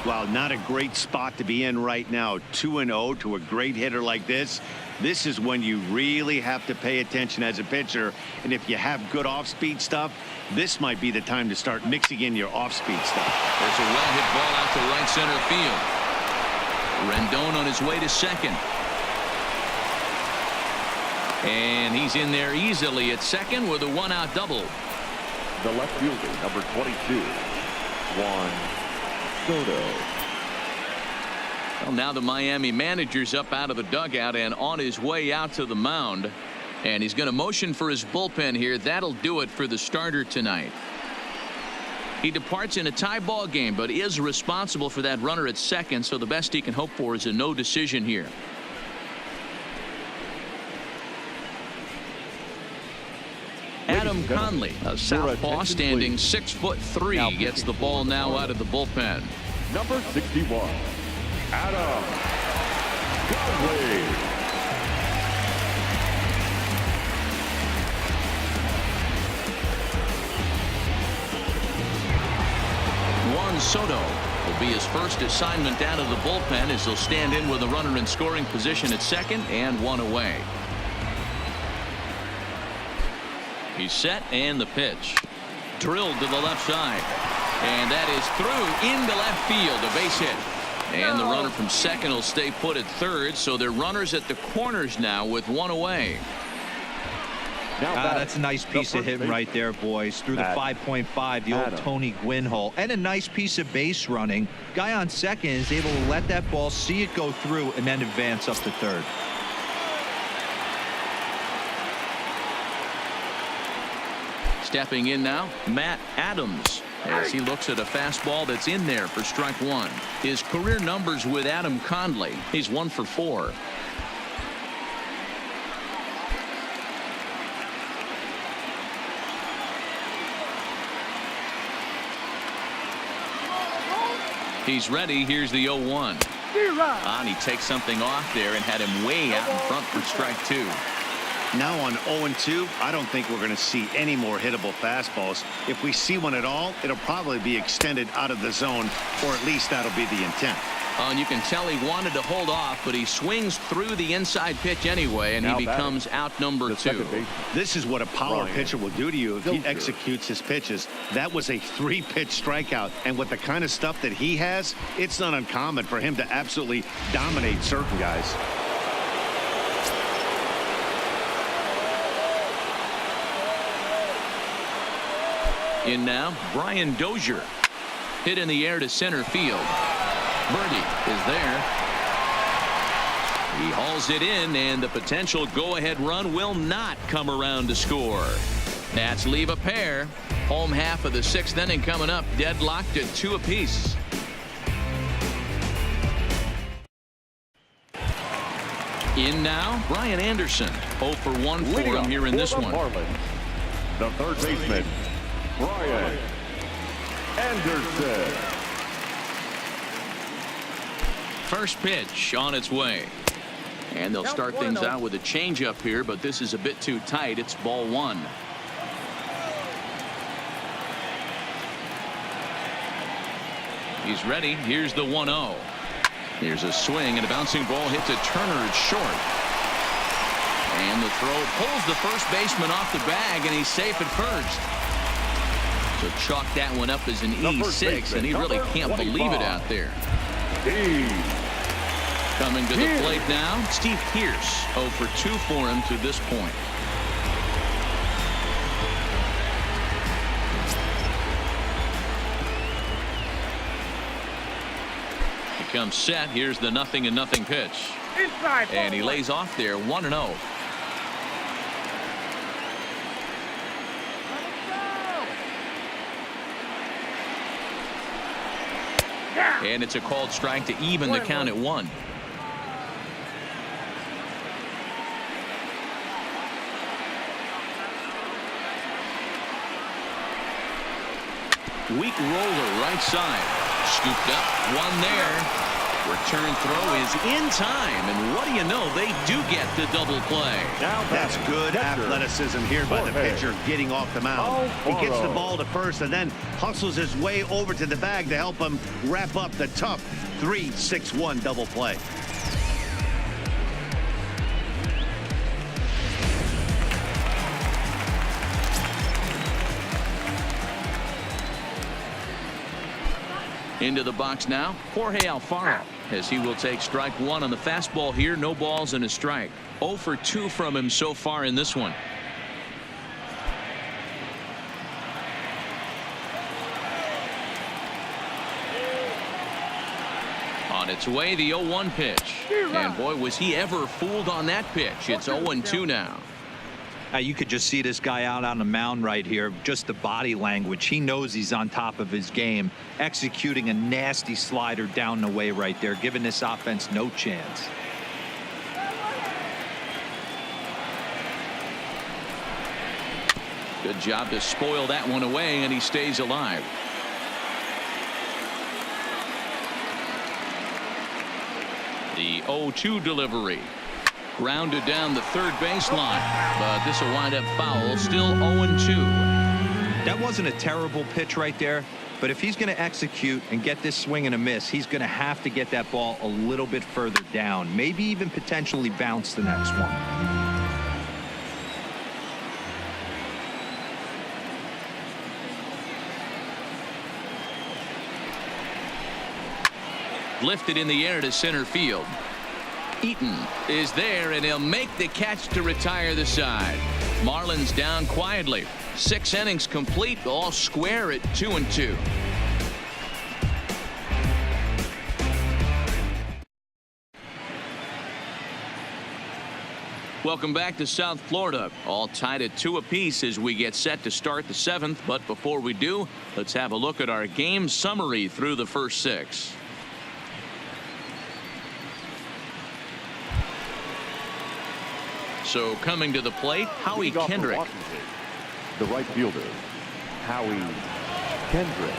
Wow, not a great spot to be in right now. 2-0 to a great hitter like this. This is when you really have to pay attention as a pitcher. And if you have good off-speed stuff, this might be the time to start mixing in your off-speed stuff. There's a well-hit ball out to right center field. Rendon on his way to second. And he's in there easily at second with a 1-out double. The left fielder, number 22, Juan Soto. Well, now the Miami manager's up out of the dugout and on his way out to the mound. And he's going to motion for his bullpen here. That'll do it for the starter tonight. He departs in a tie ball game, but is responsible for that runner at second, so the best he can hope for is a no decision here. Adam Conley, a southpaw standing 6'3", gets the ball now out of the bullpen. Number 61, Adam Conley. Juan Soto will be his first assignment out of the bullpen as he'll stand in with a runner in scoring position at second and 1 away. He's set and the pitch. Drilled to the left side. And that is through into left field, a base hit. And the runner from second will stay put at third, so they're runners at the corners now with 1 away. That's a nice piece of hitting right there, boys. Through the 5.5, the old Tony Gwynn hole. And a nice piece of base running. Guy on second is able to let that ball, see it go through, and then advance up to third. Stepping in now, Matt Adams, as he looks at a fastball that's in there for strike 1. His career numbers with Adam Conley, he's 1 for 4. He's ready. Here's the 0-1. And he takes something off there and had him way out in front for strike 2. Now on 0-2, I don't think we're going to see any more hittable fastballs. If we see one at all, it'll probably be extended out of the zone, or at least that'll be the intent. And you can tell he wanted to hold off, but he swings through the inside pitch anyway, and he becomes out number 2. This is what a power pitcher will do to you if he executes his pitches. That was a 3-pitch strikeout, and with the kind of stuff that he has, it's not uncommon for him to absolutely dominate certain guys. In now, Brian Dozier. Hit in the air to center field. Birdie is there. He hauls it in, and the potential go-ahead run will not come around to score. That's leave a pair. Home half of the 6th inning coming up, deadlocked at 2 apiece. In now, Brian Anderson. 0 for 1 for him here in this one. Marlins, the third baseman, Brian Anderson. First pitch on its way. And they'll start things out with a changeup here, but this is a bit too tight. It's ball 1. He's ready. Here's the 1-0. Here's a swing, and a bouncing ball hit to Turner. It's short. And the throw pulls the first baseman off the bag, and he's safe at first. So chalk that one up as an E6, and he really can't believe it out there. Coming to the plate now, Steve Pearce. 0 for 2 for him to this point. He comes set. Here's the 0-0 pitch. Inside. And he lays off there, 1-0. And it's a called strike to even the count at 1. Weak roller right side. Scooped up. 1 there. Return throw is in time. And what do you know? They do get the double play. That's good athleticism here by the pitcher getting off the mound. He gets the ball to first and then hustles his way over to the bag to help him wrap up the tough 3-6-1 double play. Into the box now, Jorge Alfaro, as he will take strike 1 on the fastball here. No balls and a strike. 0 for 2 from him so far in this one. On its way, the 0-1 pitch. And boy, was he ever fooled on that pitch. It's 0-2 now. You could just see this guy out on the mound right here. Just the body language. He knows he's on top of his game. Executing a nasty slider down the way right there, giving this offense no chance. Good job to spoil that one away, and he stays alive. The 0-2 delivery. Grounded down the third baseline, but this will wind up foul. Still 0-2. That wasn't a terrible pitch right there, but if he's going to execute and get this swing and a miss, he's going to have to get that ball a little bit further down, maybe even potentially bounce the next one. Lifted in the air to center field. Eaton is there, and he'll make the catch to retire the side. Marlins down quietly. 6 innings complete, all square at 2-2. Welcome back to South Florida. All tied at 2 apiece as we get set to start the 7th. But before we do, let's have a look at our game summary through the first 6. So coming to the plate, Howie Kendrick. The right fielder, Howie Kendrick.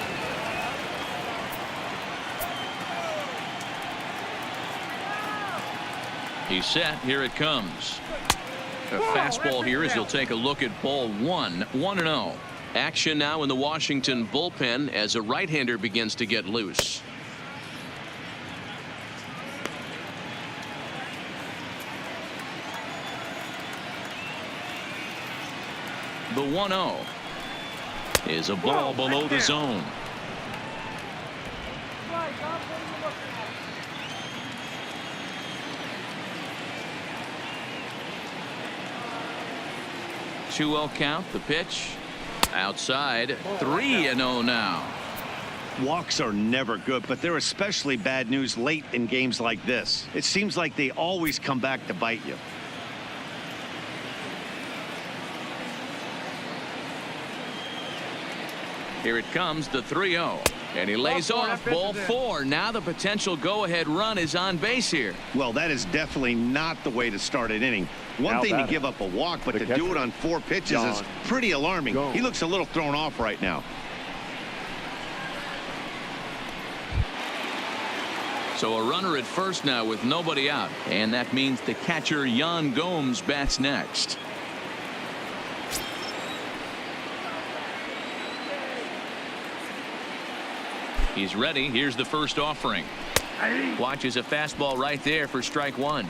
He's set. Here it comes. A fastball here as he'll take a look at ball 1. 1-0. Action now in the Washington bullpen as a right-hander begins to get loose. The 1-0 is a ball below the zone. Two-0 count. The pitch outside. 3-0 now. Walks are never good, but they're especially bad news late in games like this. It seems like they always come back to bite you. Here it comes, the 3-0. And he lays off ball 4. Now the potential go-ahead run is on base here. Well, that is definitely not the way to start an inning. One thing to give up a walk, but to do it on 4 pitches is pretty alarming. He looks a little thrown off right now. So a runner at first now with nobody out. And that means the catcher, Yan Gomes, bats next. He's ready. Here's the first offering. Watches a fastball right there for strike 1.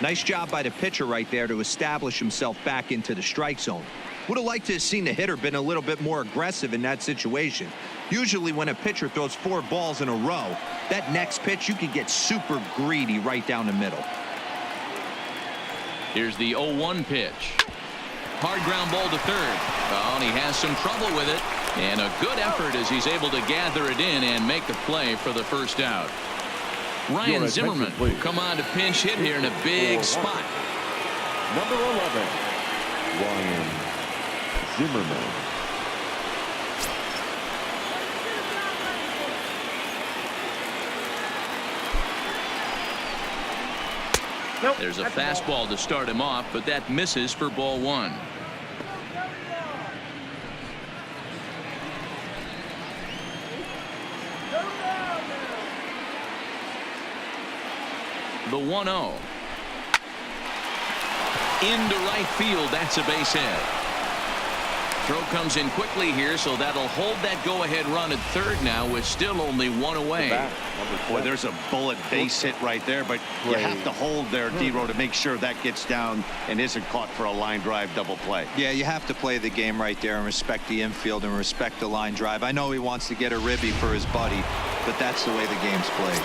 Nice job by the pitcher right there to establish himself back into the strike zone. Would have liked to have seen the hitter been a little bit more aggressive in that situation. Usually when a pitcher throws 4 balls in a row, that next pitch you can get super greedy right down the middle. Here's the 0-1 pitch. Hard ground ball to third. Oh, and he has some trouble with it. And a good effort as he's able to gather it in and make the play for the first out. Ryan Zimmerman will come on to pinch hit here in a big spot. Number 11, Ryan Zimmerman. There's a fastball to start him off, but that misses for ball 1. The 1-0. Into right field. That's a base hit. Throw comes in quickly here, so that'll hold that go-ahead run at third now with still only 1 away. Boy, there's a bullet base hit right there, but you have to hold there, D-Row, to make sure that gets down and isn't caught for a line drive double play. Yeah, you have to play the game right there and respect the infield and respect the line drive. I know he wants to get a ribby for his buddy, but that's the way the game's played.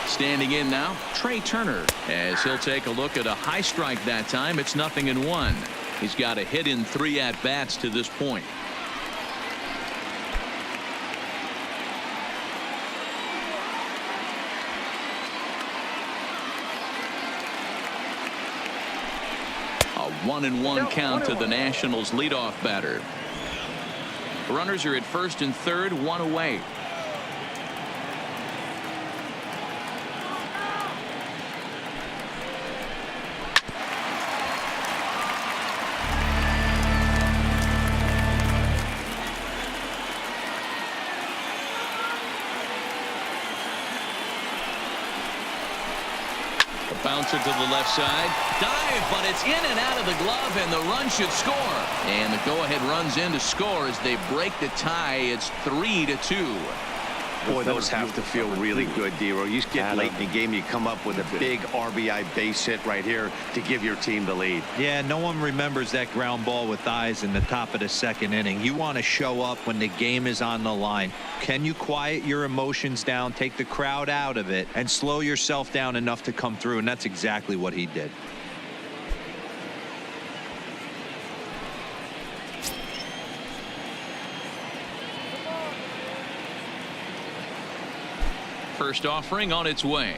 Standing in now, Trey Turner, as he'll take a look at a high strike that time. It's 0-1. He's got a hit in 3 at-bats to this point. A 1-1 count to the Nationals leadoff batter. Runners are at first and third, 1 away. Bouncer to the left side. Dive, but it's in and out of the glove, and the run should score. And the go-ahead runs in to score as they break the tie. It's 3-2. Boy, those have to feel really good, D-Row. You get late in the game, you come up with a big RBI base hit right here to give your team the lead. Yeah, no one remembers that ground ball with eyes in the top of the 2nd inning. You want to show up when the game is on the line. Can you quiet your emotions down, take the crowd out of it, and slow yourself down enough to come through? And that's exactly what he did. First offering on its way.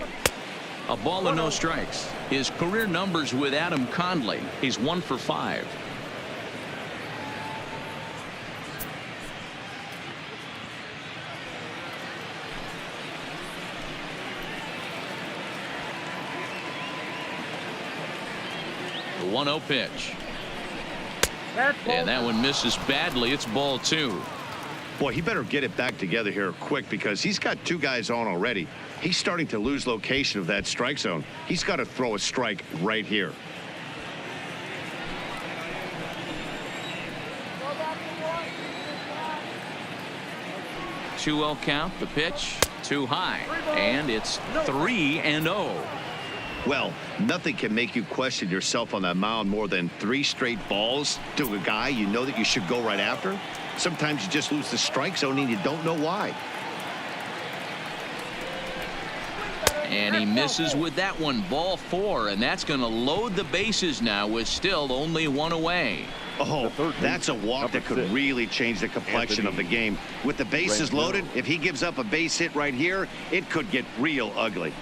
A ball and no strikes. His career numbers with Adam Conley. He's 1 for 5. The 1-0 pitch. And that one misses badly. It's ball 2. Boy, he better get it back together here quick because he's got 2 guys on already. He's starting to lose location of that strike zone. He's got to throw a strike right here. Two 2-0 count. The pitch too high, and it's 3-0. Well, nothing can make you question yourself on that mound more than 3 straight balls to a guy you know that you should go right after. Sometimes you just lose the strike zone and you don't know why. And he misses with that one. Ball 4, and that's going to load the bases now with still only 1 away. Oh, that's a walk that could really change the complexion of the game. With the bases loaded, if he gives up a base hit right here, it could get real ugly.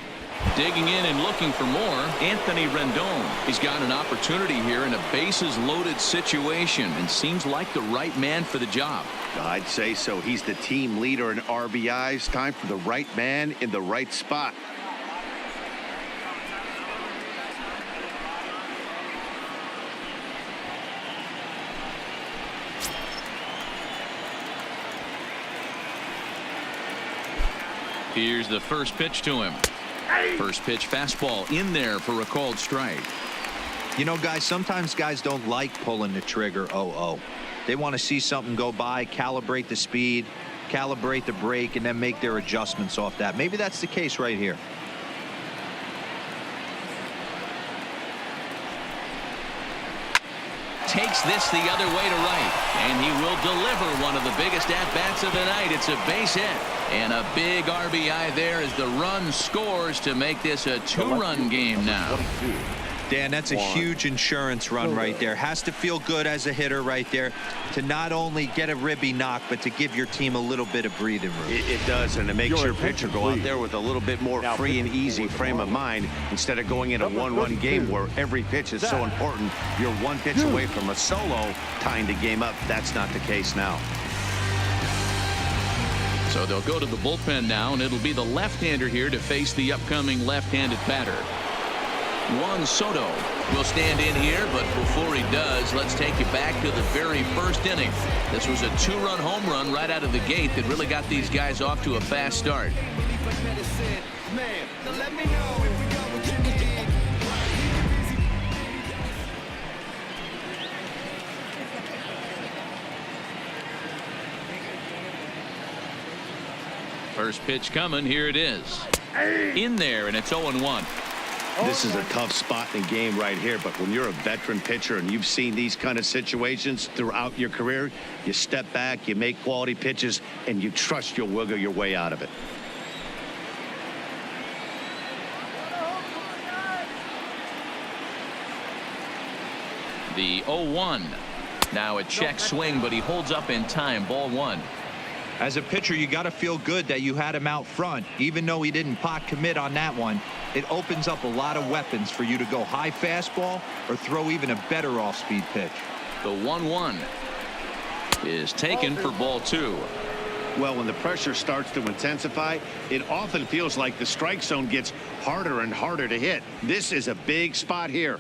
Digging in and looking for more, Anthony Rendon. He's got an opportunity here in a bases loaded situation and seems like the right man for the job. I'd say so. He's the team leader in RBIs. Time for the right man in the right spot. Here's the first pitch to him. First pitch fastball in there for a called strike. You know, guys, sometimes guys don't like pulling the trigger 0-0. They want to see something go by, calibrate the speed, calibrate the brake, and then make their adjustments off that. Maybe that's the case right here. Takes this the other way to right, and he will deliver one of the biggest at-bats of the night. It's a base hit, and a big RBI there as the run scores to make this a 2-run game now. Dan, that's a huge insurance run right there. Has to feel good as a hitter right there to not only get a ribby knock, but to give your team a little bit of breathing room. It does, and it makes your pitcher go out there with a little bit more free and easy frame of mind instead of going in a 1-run game where every pitch is so important. You're 1 pitch away from a solo, tying the game up. That's not the case now. So they'll go to the bullpen now, and it'll be the left-hander here to face the upcoming left-handed batter. Juan Soto will stand in here, but before he does, let's take you back to the very first inning. This was a 2-run home run right out of the gate that really got these guys off to a fast start. First pitch coming. Here it is. In there, and it's 0-1. This is a tough spot in the game right here, but when you're a veteran pitcher and you've seen these kind of situations throughout your career, you step back, you make quality pitches, and you trust you'll wiggle your way out of it. The 0-1. Now a check swing, but he holds up in time. Ball 1. As a pitcher, you got to feel good that you had him out front. Even though he didn't pot commit on that one, it opens up a lot of weapons for you to go high fastball or throw even a better off-speed pitch. The 1-1 is taken for ball 2. Well, when the pressure starts to intensify, it often feels like the strike zone gets harder and harder to hit. This is a big spot here.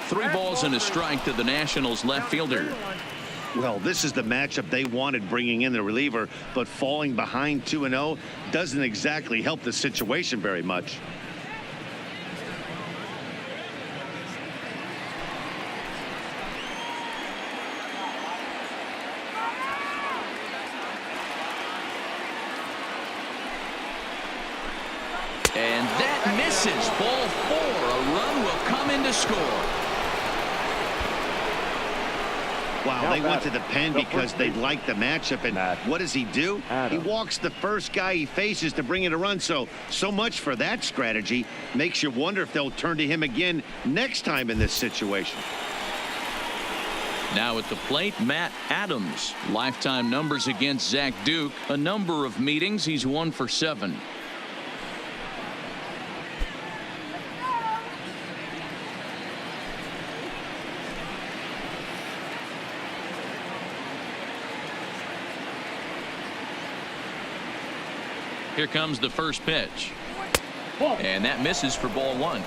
Three balls and a strike to the Nationals left fielder. Well, this is the matchup they wanted, bringing in the reliever, but falling behind 2-0 doesn't exactly help the situation very much. And that misses. Ball 4. A run will come in to score. Wow, they went to the pen because they liked the matchup, and what does he do? He walks the first guy he faces to bring in a run. So much for that strategy. Makes you wonder if they'll turn to him again next time in this situation. Now at the plate, Matt Adams. Lifetime numbers against Zach Duke. A number of meetings. He's 1 for 7. Here comes the first pitch. And that misses for ball 1.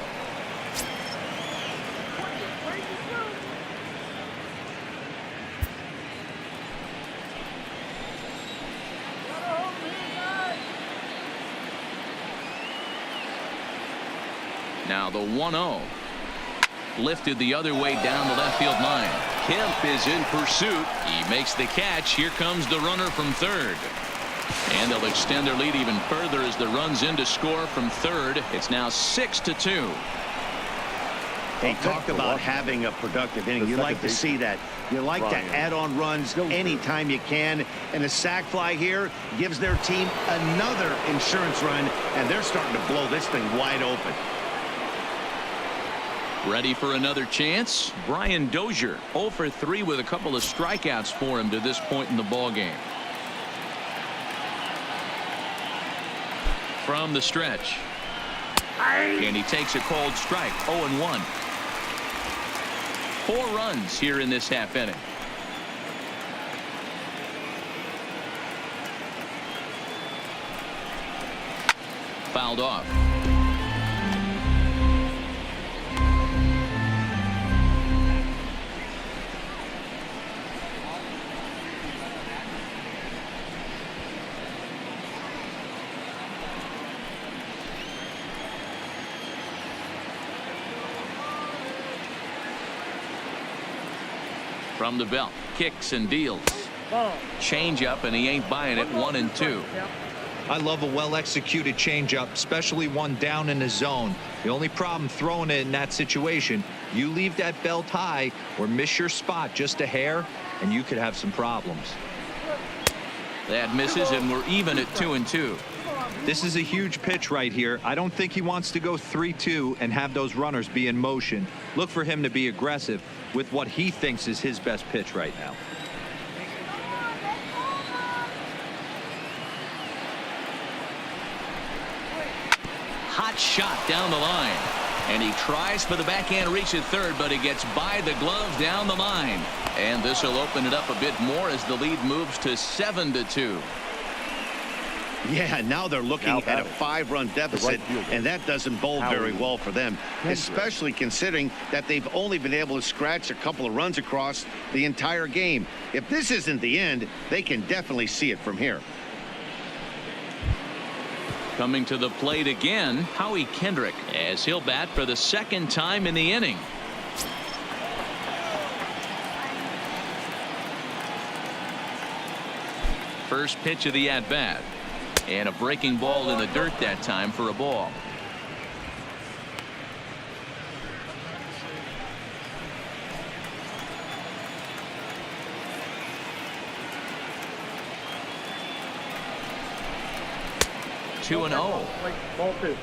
Now the 1-0. Lifted the other way down the left field line. Kemp is in pursuit. He makes the catch. Here comes the runner from third. And they'll extend their lead even further as the runs in to score from third. It's now 6-2. Hey, talk about having a productive inning. You like to see that. You like to add on runs anytime you can. And a sac fly here gives their team another insurance run, and they're starting to blow this thing wide open. Ready for another chance? Brian Dozier 0 for 3 with a couple of strikeouts for him to this point in the ball game. From the stretch. And he takes a cold strike. 0-1. 4 runs here in this half inning. Fouled off. From the belt, kicks and deals. Change up, and he ain't buying it. 1-2. I love a well-executed changeup, especially one down in the zone. The only problem throwing it in that situation, you leave that belt high or miss your spot just a hair, and you could have some problems. That misses, and we're even at 2-2. This is a huge pitch right here. I don't think he wants to go 3-2 and have those runners be in motion. Look for him to be aggressive with what he thinks is his best pitch right now. Hot shot down the line, and he tries for the backhand reach at third, but he gets by the glove down the line, and this will open it up a bit more as the lead moves to 7-2. Yeah, now they're looking at a 5-run deficit, and that doesn't bode very well for them, especially considering that they've only been able to scratch a couple of runs across the entire game. If this isn't the end, they can definitely see it from here. Coming to the plate again, Howie Kendrick, as he'll bat for the second time in the inning. First pitch of the at-bat. And a breaking ball in the dirt that time for a ball. Two and 0. Ball 2.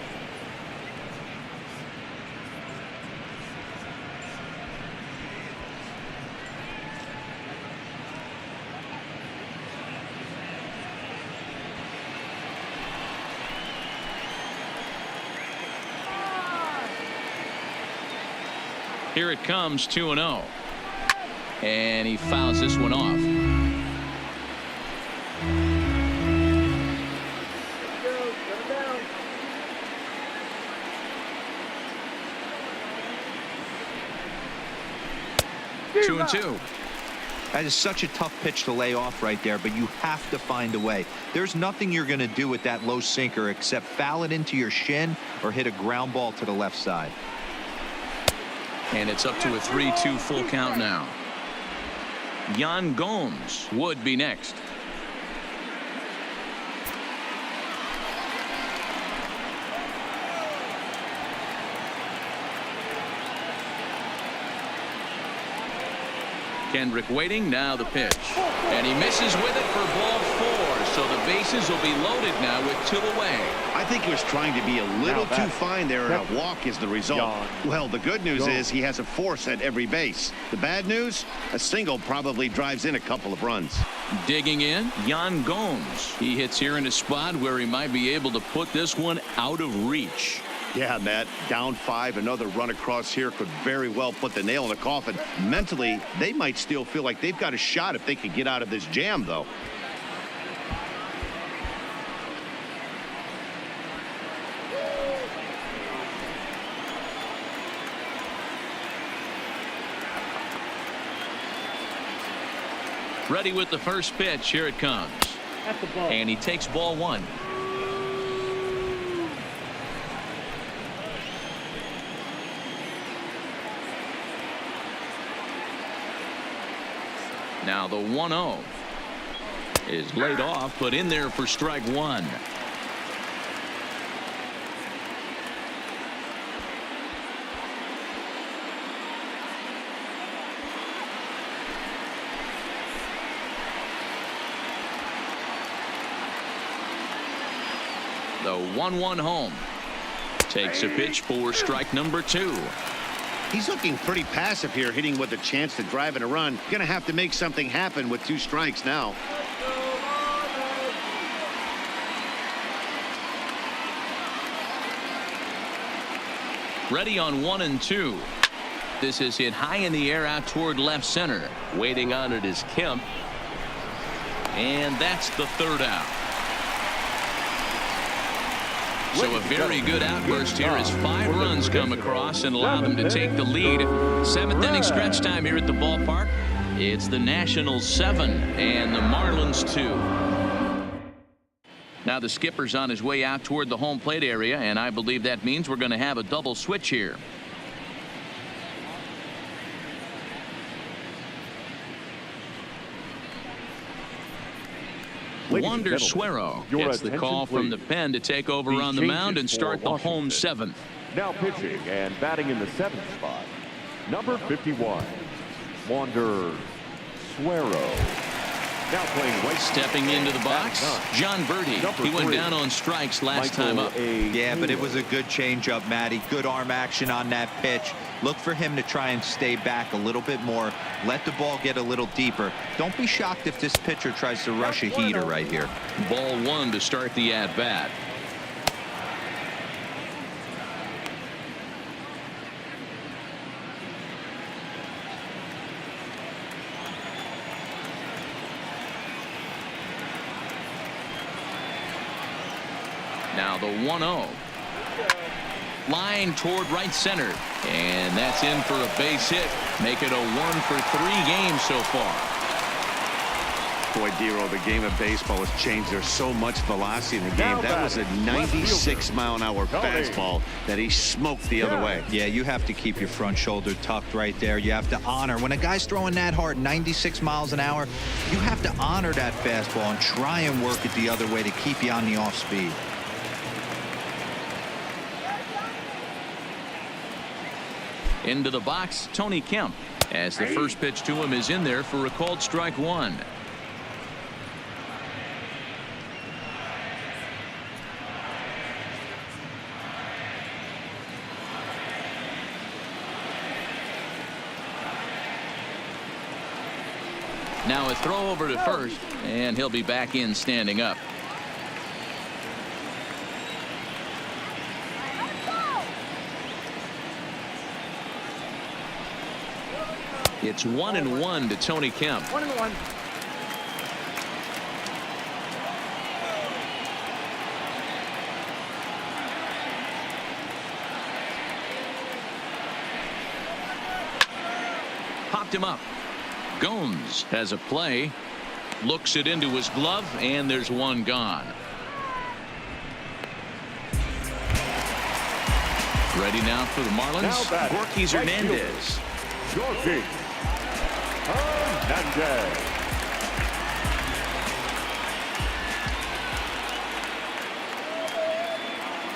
Here it comes, 2-0. And he fouls this one off. Two and 2. That is such a tough pitch to lay off right there, but you have to find a way. There's nothing you're going to do with that low sinker except foul it into your shin or hit a ground ball to the left side. And it's up to a 3-2 full count now. Yan Gomes would be next. Kendrick waiting, now the pitch. And he misses with it for ball 4. So the bases will be loaded now with 2 away. I think he was trying to be a little too fine there, and a walk is the result. Well, the good news is he has a force at every base. The bad news, a single probably drives in a couple of runs. Digging in, Yan Gomes. He hits here in a spot where he might be able to put this one out of reach. Yeah, Matt, down 5, another run across here could very well put the nail in the coffin. Mentally, they might still feel like they've got a shot if they could get out of this jam, though. Ready with the first pitch. Here it comes. That's the ball. And he takes ball 1. Now the 1-0 is laid off, but in there for strike one. The 1-1 home. Takes a pitch for strike number two. He's looking pretty passive here, hitting with a chance to drive in a run. Going to have to make something happen with 2 strikes now. Ready on 1 and 2. This is hit high in the air out toward left center. Waiting on it is Kemp. And that's the 3rd out. So a very good outburst here as 5 runs come across and allow them to take the lead. 7th inning stretch time here at the ballpark. It's the Nationals 7 and the Marlins 2. Now the skipper's on his way out toward the home plate area, and I believe that means we're going to have a double switch here. Wander Suero gets the call from the pen to take over on the mound and start the home 7th. Now pitching and batting in the 7th spot, number 51, Wander Suero. Now playing right. Stepping into the box, John Birdie. He went down on strikes last time up. Yeah, but it was a good changeup, Matty. Good arm action on that pitch. Look for him to try and stay back a little bit more. Let the ball get a little deeper. Don't be shocked if this pitcher tries to rush a heater right here. Ball 1 to start the at-bat. Now the 1-0. Line toward right center. And that's in for a base hit. Make it a 1-for-3 game so far. Boy, Dero, the game of baseball has changed. There's so much velocity in the game. That was a 96-mile-an-hour fastball that he smoked the other way. Yeah, you have to keep your front shoulder tucked right there. You have to honor. When a guy's throwing that hard, 96 miles an hour, you have to honor that fastball and try and work it the other way to keep you on the off speed. Into the box, Tony Kemp, as the first pitch to him is in there for a called strike one. Now a throw over to first, and he'll be back in standing up. It's 1-1 to Tony Kemp. 1-1. Popped him up. Gomes has a play. Looks it into his glove, and there's one gone. Ready now for the Marlins. Gorky Hernandez. Gorky Hernandez.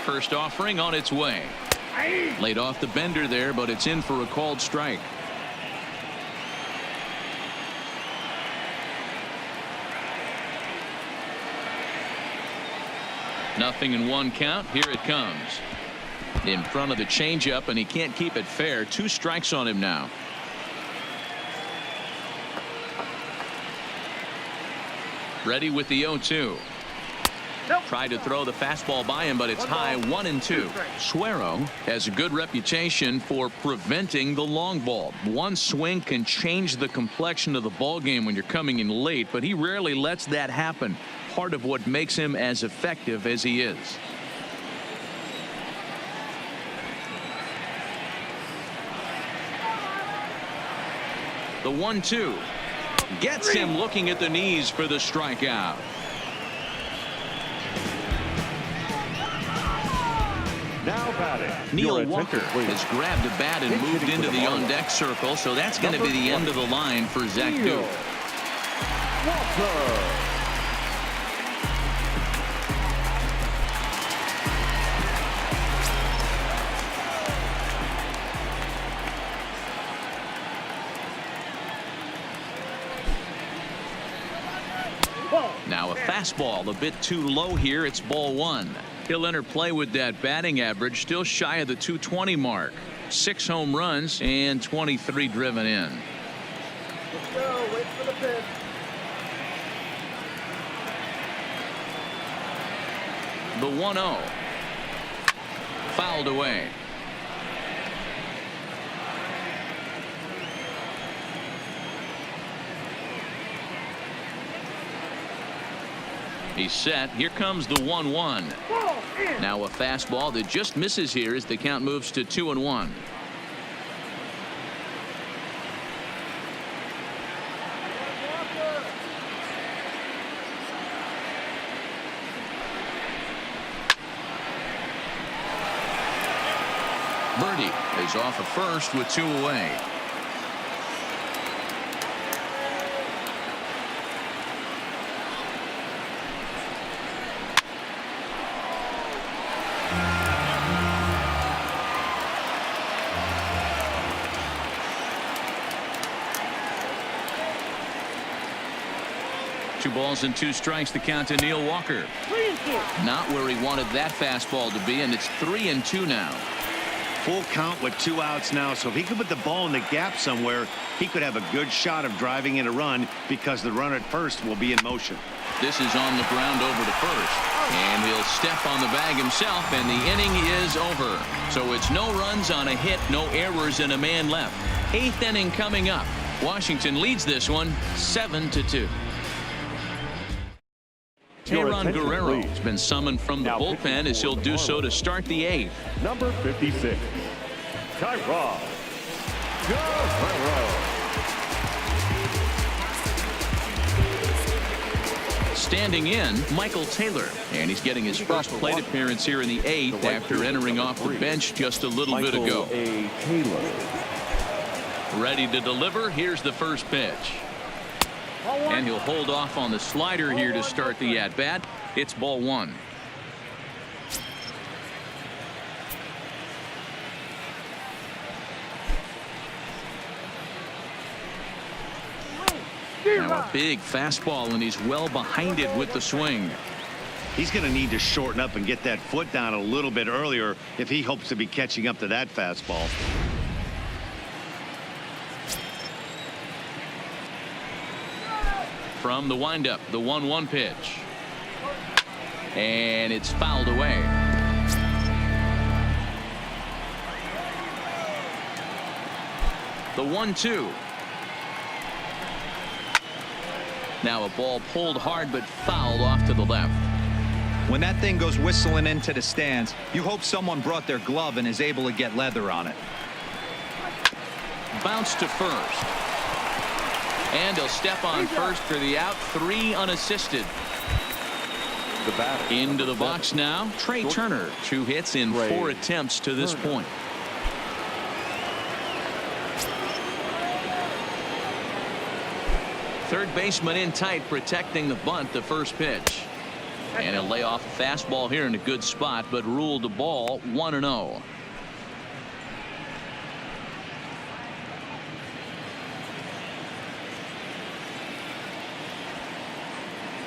First offering on its way. Laid off the bender there, but it's in for a called strike. Nothing in one count. Here it comes. In front of the changeup, and he can't keep it fair. 2 strikes on him now. Ready with the 0-2. Tried to throw the fastball by him, but it's high. 1-2. Suero has a good reputation for preventing the long ball. One swing can change the complexion of the ball game when you're coming in late, but he rarely lets that happen. Part of what makes him as effective as he is. The 1-2 gets him looking at the knees for the strikeout. Now batting. Neil Walker has grabbed a bat and moved into the on-deck circle, so that's going to be the end of the line for Zach Duke. Walter. Now a fastball a bit too low here. It's ball one. He'll enter play with that batting average still shy of the 220 mark. 6 home runs and 23 driven in. Let's go. Wait for the pitch. The 1-0. Fouled away. He's set. Here comes the 1-1. Now a fastball that just misses here as the count moves to 2-1. Birdie is off at first with 2 away. Two balls and 2 strikes to count to Neil Walker. 3-2. Not where he wanted that fastball to be, and it's 3-2 now. Full count with 2 outs now, so if he could put the ball in the gap somewhere, he could have a good shot of driving in a run because the runner at first will be in motion. This is on the ground over to first, and he'll step on the bag himself, and the inning is over. So it's no runs on a hit, no errors, and a man left. 8th inning coming up. Washington leads this one 7-2. Aaron Guerrero has been summoned from the bullpen as he'll do so to start the 8th. Number 56, Tyrod Guerrero. Standing in, Michael Taylor, and he's getting his first plate appearance here in the 8th after entering off the bench just a little bit ago. Ready to deliver. Here's the first pitch. And he'll hold off on the slider here to start the at-bat. It's ball one. Now a big fastball, and he's well behind it with the swing. He's going to need to shorten up and get that foot down a little bit earlier if he hopes to be catching up to that fastball. From the windup, the 1-1 pitch. And it's fouled away. The 1-2. Now a ball pulled hard but fouled off to the left. When that thing goes whistling into the stands, you hope someone brought their glove and is able to get leather on it. Bounce to first. And he'll step on first for the out. 3 unassisted. Into the box now, Trey Turner. 2 hits in 4 attempts to this point. Third baseman in tight, protecting the bunt. The first pitch. And he'll lay off a fastball here in a good spot, but ruled the ball 1-0.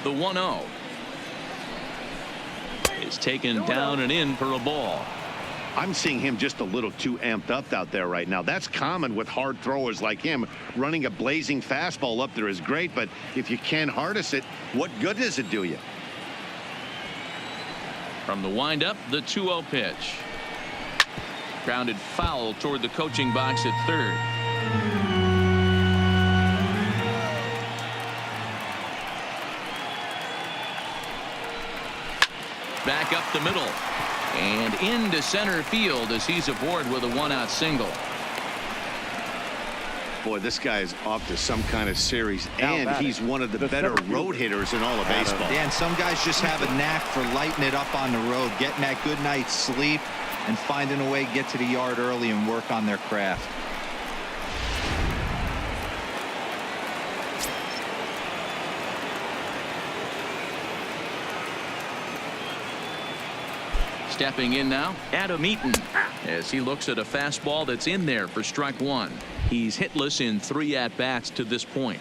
The 1-0 is taken down and in for a ball. I'm seeing him just a little too amped up out there right now. That's common with hard throwers like him. Running a blazing fastball up there is great, but if you can't harness it, what good does it do you? From the windup, the 2-0 pitch. Grounded foul toward the coaching box at third. Back up the middle and into center field as he's aboard with a 1-out single. Boy, this guy is off to some kind of series, and he's one of the better road hitters in all of baseball. Yeah, and some guys just have a knack for lighting it up on the road, getting that good night's sleep, and finding a way to get to the yard early and work on their craft. Stepping in now, Adam Eaton, as he looks at a fastball that's in there for strike one. He's hitless in 3 at-bats to this point.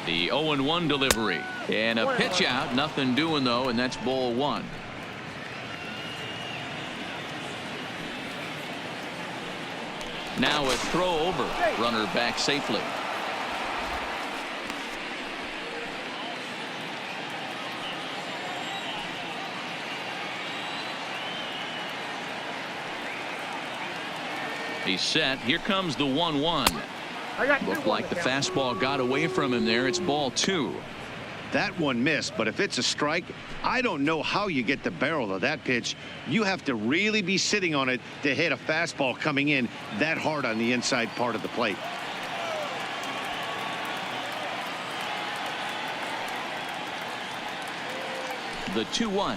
The 0-1 delivery and a pitch out. Nothing doing though, and that's ball one. Now a throw over. Runner back safely. He's set. Here comes the 1-1. Looked like the fastball got away from him there. It's ball two. That one missed, but if it's a strike, I don't know how you get the barrel of that pitch. You have to really be sitting on it to hit a fastball coming in that hard on the inside part of the plate. The 2-1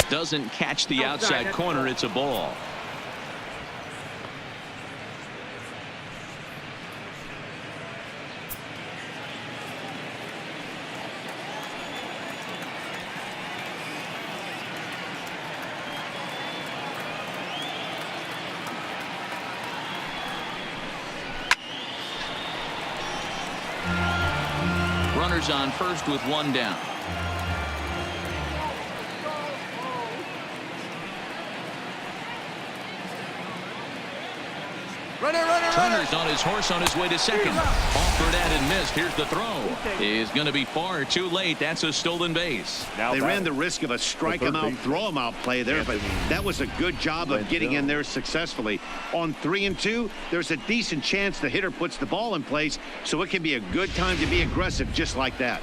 doesn't catch the outside corner. It's a ball. Runners on first with one down. Turner's on his horse on his way to second. Offered at and missed. Here's the throw. Is going to be far too late. That's a stolen base. They ran the risk of a strike him out, throw him out play there, but that was a good job of getting in there successfully. On 3-2, there's a decent chance the hitter puts the ball in place, so it can be a good time to be aggressive just like that.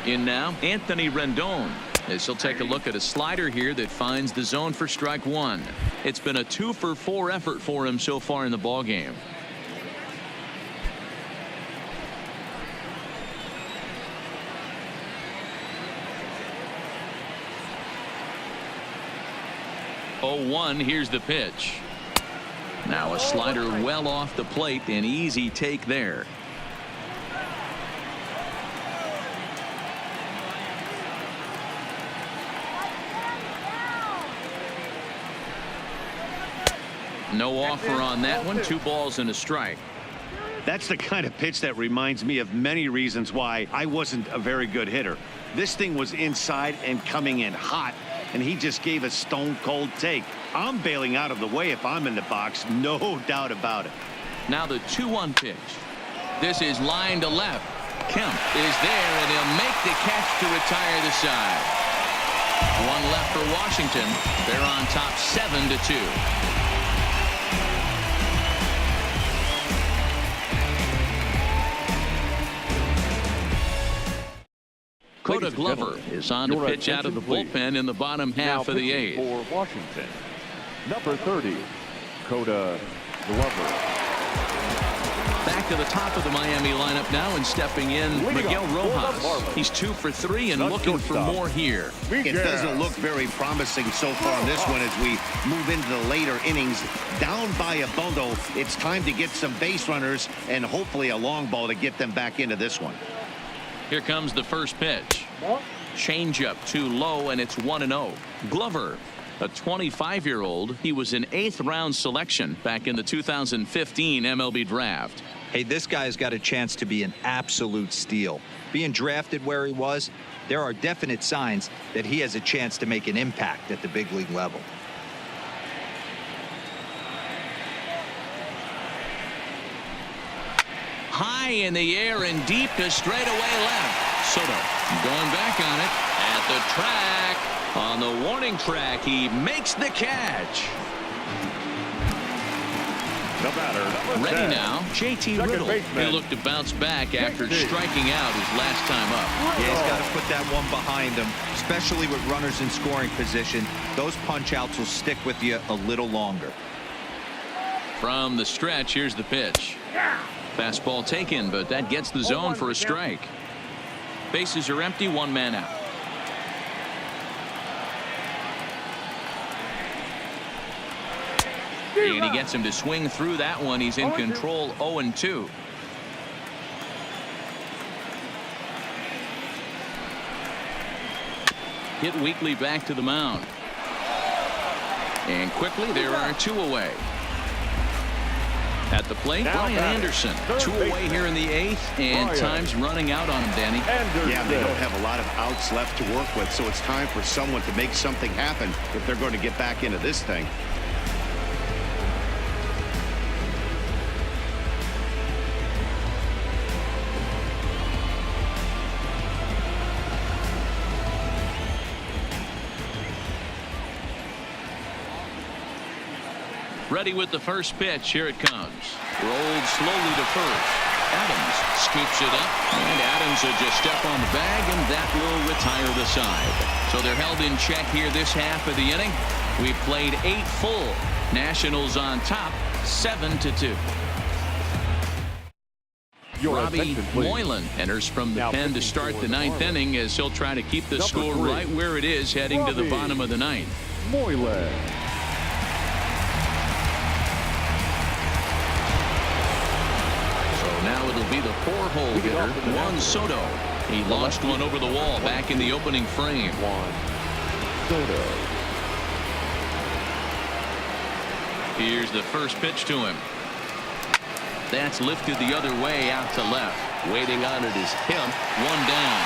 In now, Anthony Rendon, as he'll take a look at a slider here that finds the zone for strike one. It's been a 2-for-4 effort for him so far in the ball game. Oh, 1. Here's the pitch. Now a slider well off the plate. An easy take there. No offer on that one. 2 balls and a strike. That's the kind of pitch that reminds me of many reasons why I wasn't a very good hitter. This thing was inside and coming in hot, and he just gave a stone cold take. I'm bailing out of the way if I'm in the box, no doubt about it. Now the 2-1 pitch. This is line to left. Kemp is there, and he'll make the catch to retire the side. One left for Washington. They're on top 7-2. Coda Glover is on to pitch out of the bullpen in the bottom half of the 8th. For Washington, number 30, Coda Glover. Back to the top of the Miami lineup now, and stepping in Miguel Rojas. He's 2 for 3 and looking for more here. It doesn't look very promising so far on this one as we move into the later innings. Down by a bundle, it's time to get some base runners and hopefully a long ball to get them back into this one. Here comes the first pitch. Changeup too low, and it's 1-0. Glover, a 25-year-old. He was an 8th-round selection back in the 2015 MLB draft. Hey, this guy's got a chance to be an absolute steal. Being drafted where he was, there are definite signs that he has a chance to make an impact at the big league level. High in the air and deep to straightaway left. Soto going back on it at the track. On the warning track, he makes the catch. The batter, Ready 10. now, JT Riddle. He looked to bounce back after striking out his last time up. Yeah, he's got to put that one behind him, especially with runners in scoring position. Those punch outs will stick with you a little longer. From the stretch, here's the pitch. Fastball taken, but that gets the zone for a strike. Bases are empty, 1 man out. And he gets him to swing through that one. He's in control, 0-2. Hit weakly back to the mound. And quickly there are 2 away. At the plate, Brian Anderson. 2 away here in the 8th, and time's running out on him, Danny. Yeah, they don't have a lot of outs left to work with, so it's time for someone to make something happen if they're going to get back into this thing. Ready with the first pitch. Here it comes. Rolled slowly to first. Adams scoops it up, and Adams will just step on the bag, and that will retire the side. So they're held in check here this half of the inning. We've played 8 full. Nationals on top, 7-2. Robbie Moylan enters from the pen to start the 9th inning, as he'll try to keep the score right where it is heading to the bottom of the 9th. Moylan. Now it'll be the 4-hole hitter, Juan Soto. He launched one over the wall back in the opening frame. Juan Soto. Here's the first pitch to him. That's lifted the other way out to left. Waiting on it is Kemp. 1 down.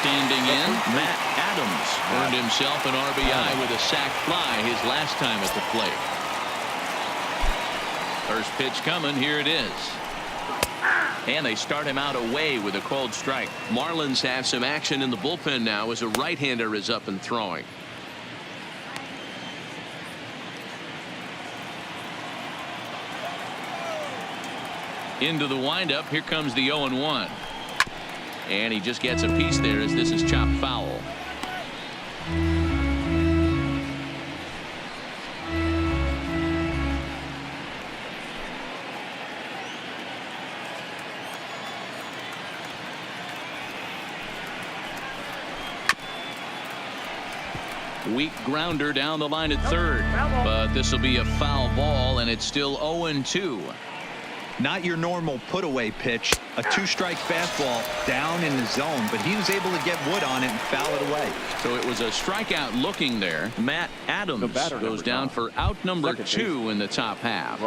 Standing in, Matt Adams earned himself an RBI with a sac fly his last time at the plate. First pitch coming. Here it is. And they start him out away with a called strike. Marlins have some action in the bullpen now as a right-hander is up and throwing. Into the windup. Here comes the 0-1. And he just gets a piece there as this is chopped foul. Weak grounder down the line at third, but this will be a foul ball, and it's still 0-2. Not your normal put away pitch, a 2-strike fastball down in the zone, but he was able to get wood on it and foul it away. So it was a strikeout looking there. Matt Adams goes down for out number 2 in the top half.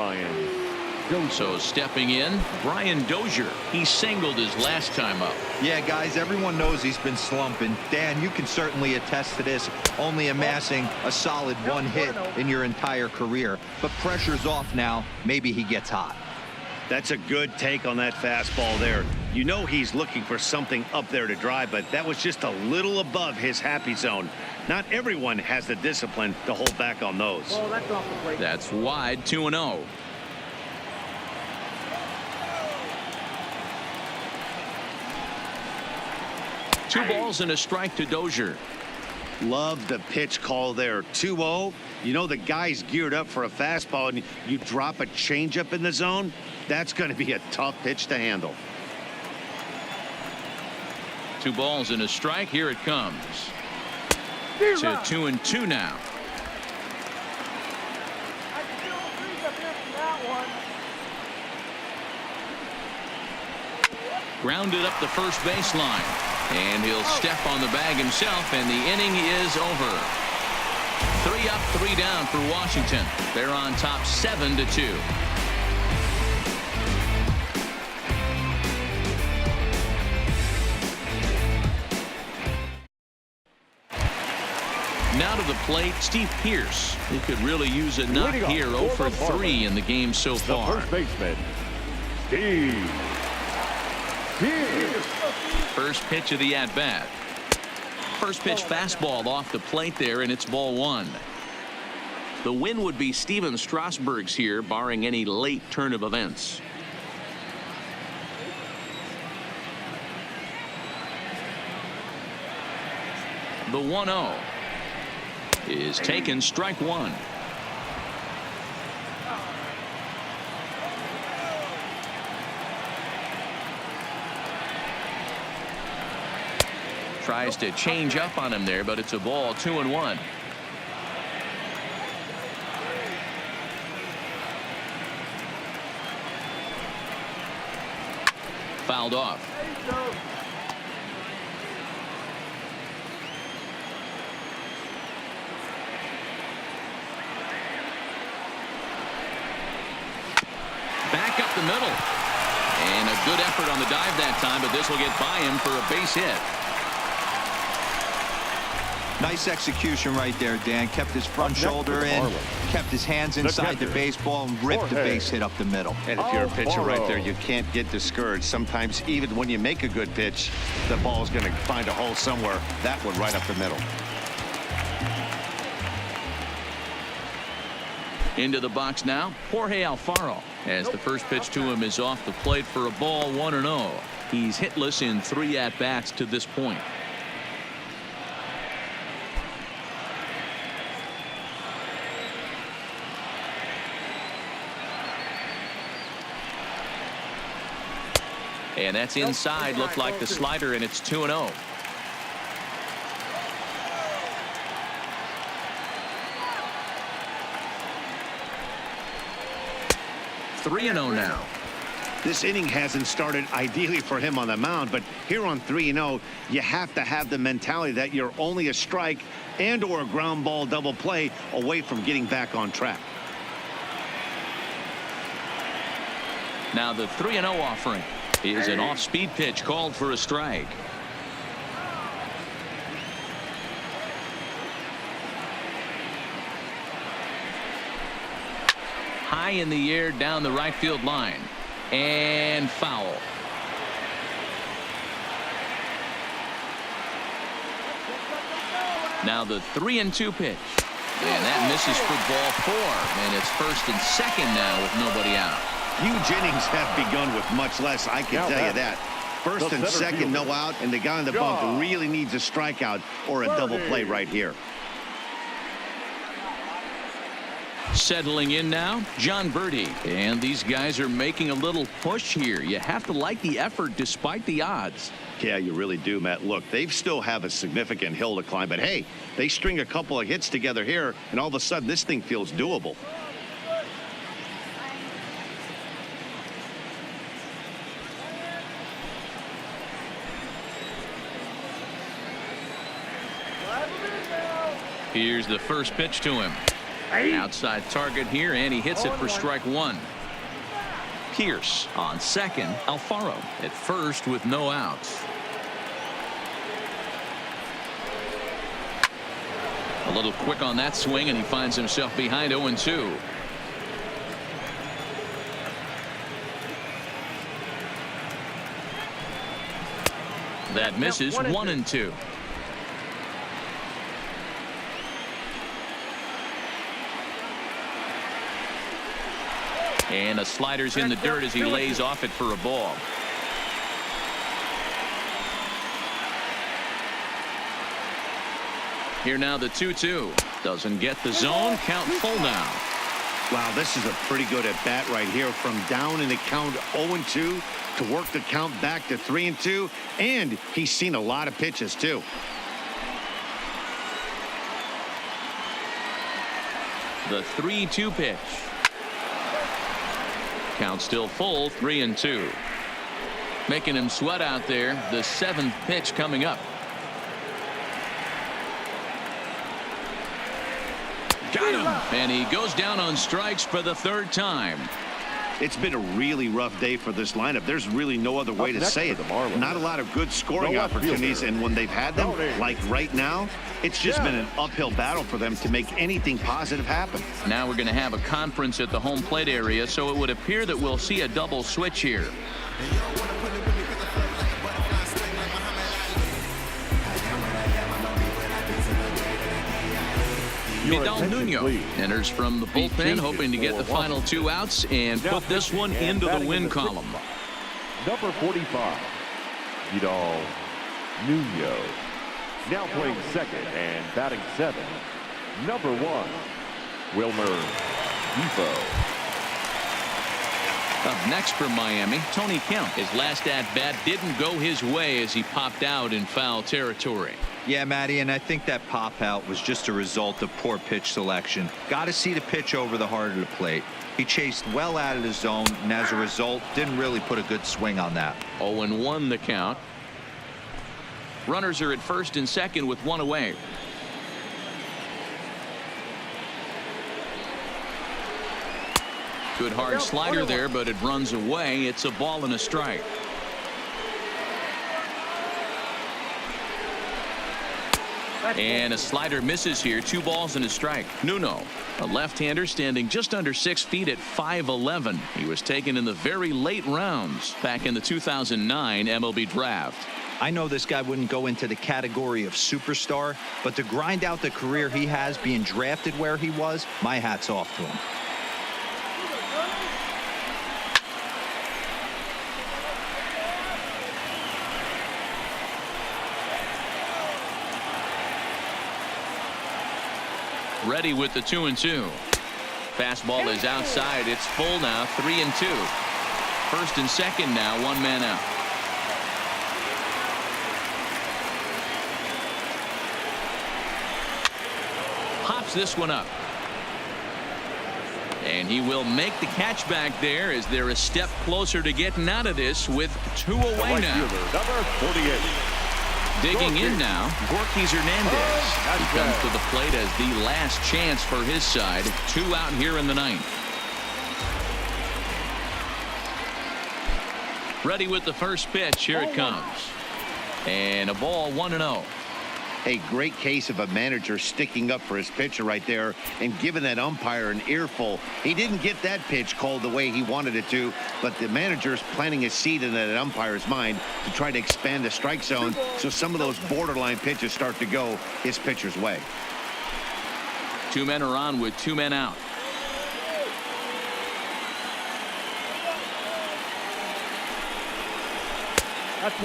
So stepping in, Brian Dozier. He singled his last time up. Yeah, guys, everyone knows he's been slumping. Dan, you can certainly attest to this, only amassing a solid 1 hit in your entire career. But pressure's off now. Maybe he gets hot. That's a good take on that fastball there. You know he's looking for something up there to drive, but that was just a little above his happy zone. Not everyone has the discipline to hold back on those. That's wide. 2-0. Two balls and a strike to Dozier. Love the pitch call there. 2-0. You know the guy's geared up for a fastball, and you drop a changeup in the zone. That's going to be a tough pitch to handle. 2 balls and a strike. Here it comes. To 2-2 now. Grounded up the first baseline. And he'll step on the bag himself, and the inning is over. 3 up, 3 down for Washington. They're on top 7-2. Now to the plate, Steve Pearce. He could really use a knock here. 0 for 3 in the game so far. First baseman, Steve Pearce. First pitch of the at-bat. First pitch fastball off the plate there, and it's ball 1. The win would be Steven Strasburg's here, barring any late turn of events. The 1-0 is taken, strike 1. Tries to change up on him there, but it's a ball. 2-1. fouled off. Back up the middle. And a good effort on the dive that time, but this will get by him for a base hit. Nice execution right there, Dan. Kept his front shoulder in, kept his hands inside the baseball, and ripped the base hit up the middle. And if you're a pitcher right there, you can't get discouraged. Sometimes even when you make a good pitch, the ball's going to find a hole somewhere. That one right up the middle. Into the box now, Jorge Alfaro, as the first pitch to him is off the plate for a ball, 1-0. He's hitless in 3 at-bats to this point. And that's inside. Looked like the slider, and it's 2-0. Three and 0 now. This inning hasn't started ideally for him on the mound, but here on 3-0, you have to have the mentality that you're only a strike and or a ground ball double play away from getting back on track. Now the 3-0 offering is an off-speed pitch called for a strike. High in the air down the right field line, and foul. Now the 3-2 pitch, and that misses for ball 4, and it's first and second now with nobody out. Huge innings have begun with much less, I can tell you that. First and second, no out, and the guy on the bump really needs a strikeout or a double play right here. Settling in now, John Birdie, and these guys are making a little push here. You have to like the effort despite the odds. Yeah, you really do, Matt. Look, they still have a significant hill to climb, but hey, they string a couple of hits together here, and all of a sudden this thing feels doable. Here's the first pitch to him. Outside target here, and he hits it for strike 1. Pierce on second. Alfaro at first with no outs. A little quick on that swing, and he finds himself behind 0-2. That misses. 1-2. And a slider's in the dirt as he lays off it for a ball. Here now the 2-2. Doesn't get the zone. Count full now. Wow, this is a pretty good at bat right here, from down in the count 0-2 to work the count back to 3-2, and he's seen a lot of pitches too. The 3-2 pitch. Count still full, 3-2. Making him sweat out there. The 7th pitch coming up. Got him, and he goes down on strikes for the 3rd time. It's been a really rough day for this lineup. There's really no other way to say it. Not a lot of good scoring opportunities, and when they've had them, like right now, it's just been an uphill battle for them to make anything positive happen. Now we're going to have a conference at the home plate area, so it would appear that we'll see a double switch here. Vidal Nuno enters from the bullpen, hoping to get the final 2 outs and put this one into the win column. Number 45, Vidal Nuno. Now playing second and batting 7th, number 1, Wilmer Depot. Up next for Miami, Tony Kemp. His last at-bat didn't go his way as he popped out in foul territory. Yeah, Matty, and I think that pop out was just a result of poor pitch selection. Got to see the pitch over the heart of the plate. He chased well out of the zone, and as a result, didn't really put a good swing on that. 0-1 the count. Runners are at first and second with one away. Good hard slider there, but it runs away. It's a ball and a strike. And a slider misses here. 2 balls and a strike. Nuno, a left-hander standing just under 6 feet at 5'11". He was taken in the very late rounds back in the 2009 MLB draft. I know this guy wouldn't go into the category of superstar, but to grind out the career he has being drafted where he was, my hat's off to him. Ready with the 2-2. Fastball is outside. It's full now. 3-2. First and second now. 1 man out. Pops this one up. And he will make the catch back there as they're a step closer to getting out of this with 2 away now. Number 48. Digging in now, Gorkys Hernandez. He comes to the plate as the last chance for his side. 2 out here in the 9th. Ready with the first pitch. Here it comes. And a ball, 1-0. A great case of a manager sticking up for his pitcher right there and giving that umpire an earful. He didn't get that pitch called the way he wanted it to, but the manager's planting a seed in that umpire's mind to try to expand the strike zone so some of those borderline pitches start to go his pitcher's way. 2 men are on with 2 men out.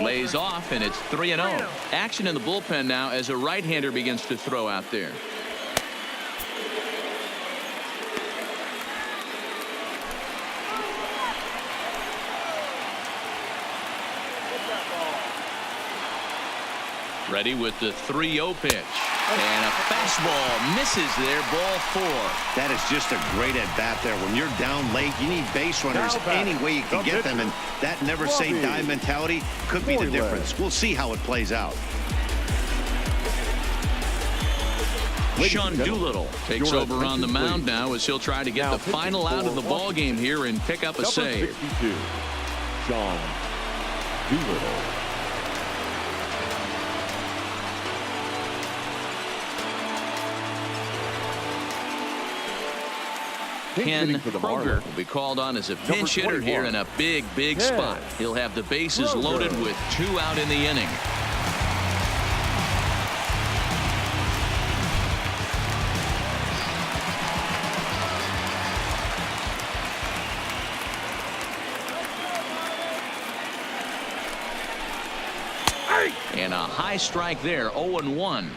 Lays off, and it's 3-0. Action in the bullpen now as a right-hander begins to throw out there. Ready with the 3-0 pitch. And a fastball misses there. Ball 4. That is just a great at-bat there. When you're down late, you need base runners any way you can get them, and that never-say-die mentality could be the difference. We'll see how it plays out. Sean Doolittle takes over on the mound now as he'll try to get the final out of the ball game here and pick up a save. 62, Sean Doolittle. Ken Kroger will be called on as a pinch hitter here in a big spot. He'll have the bases loaded with 2 out in the inning. And a high strike there. 0-1.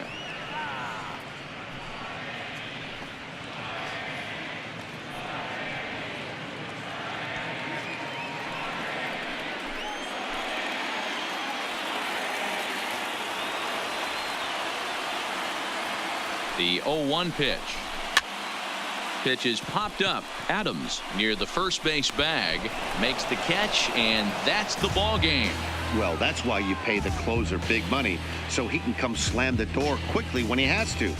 The 0-1 pitch. Pitch is popped up. Adams near the first base bag makes the catch, and that's the ball game. Well, that's why you pay the closer big money, so he can come slam the door quickly when he has to.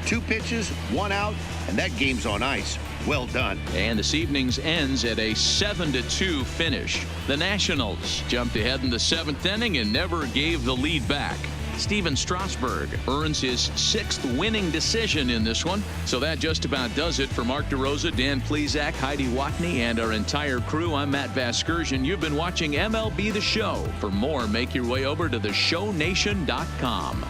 2 pitches, 1 out, and that game's on ice. Well done. And this evening's ends at a 7-2 finish. The Nationals jumped ahead in the 7th inning and never gave the lead back. Steven Strasburg earns his 6th winning decision in this one. So that just about does it for Mark DeRosa, Dan Plesac, Heidi Watney, and our entire crew. I'm Matt Vasgersian. You've been watching MLB The Show. For more, make your way over to theshownation.com.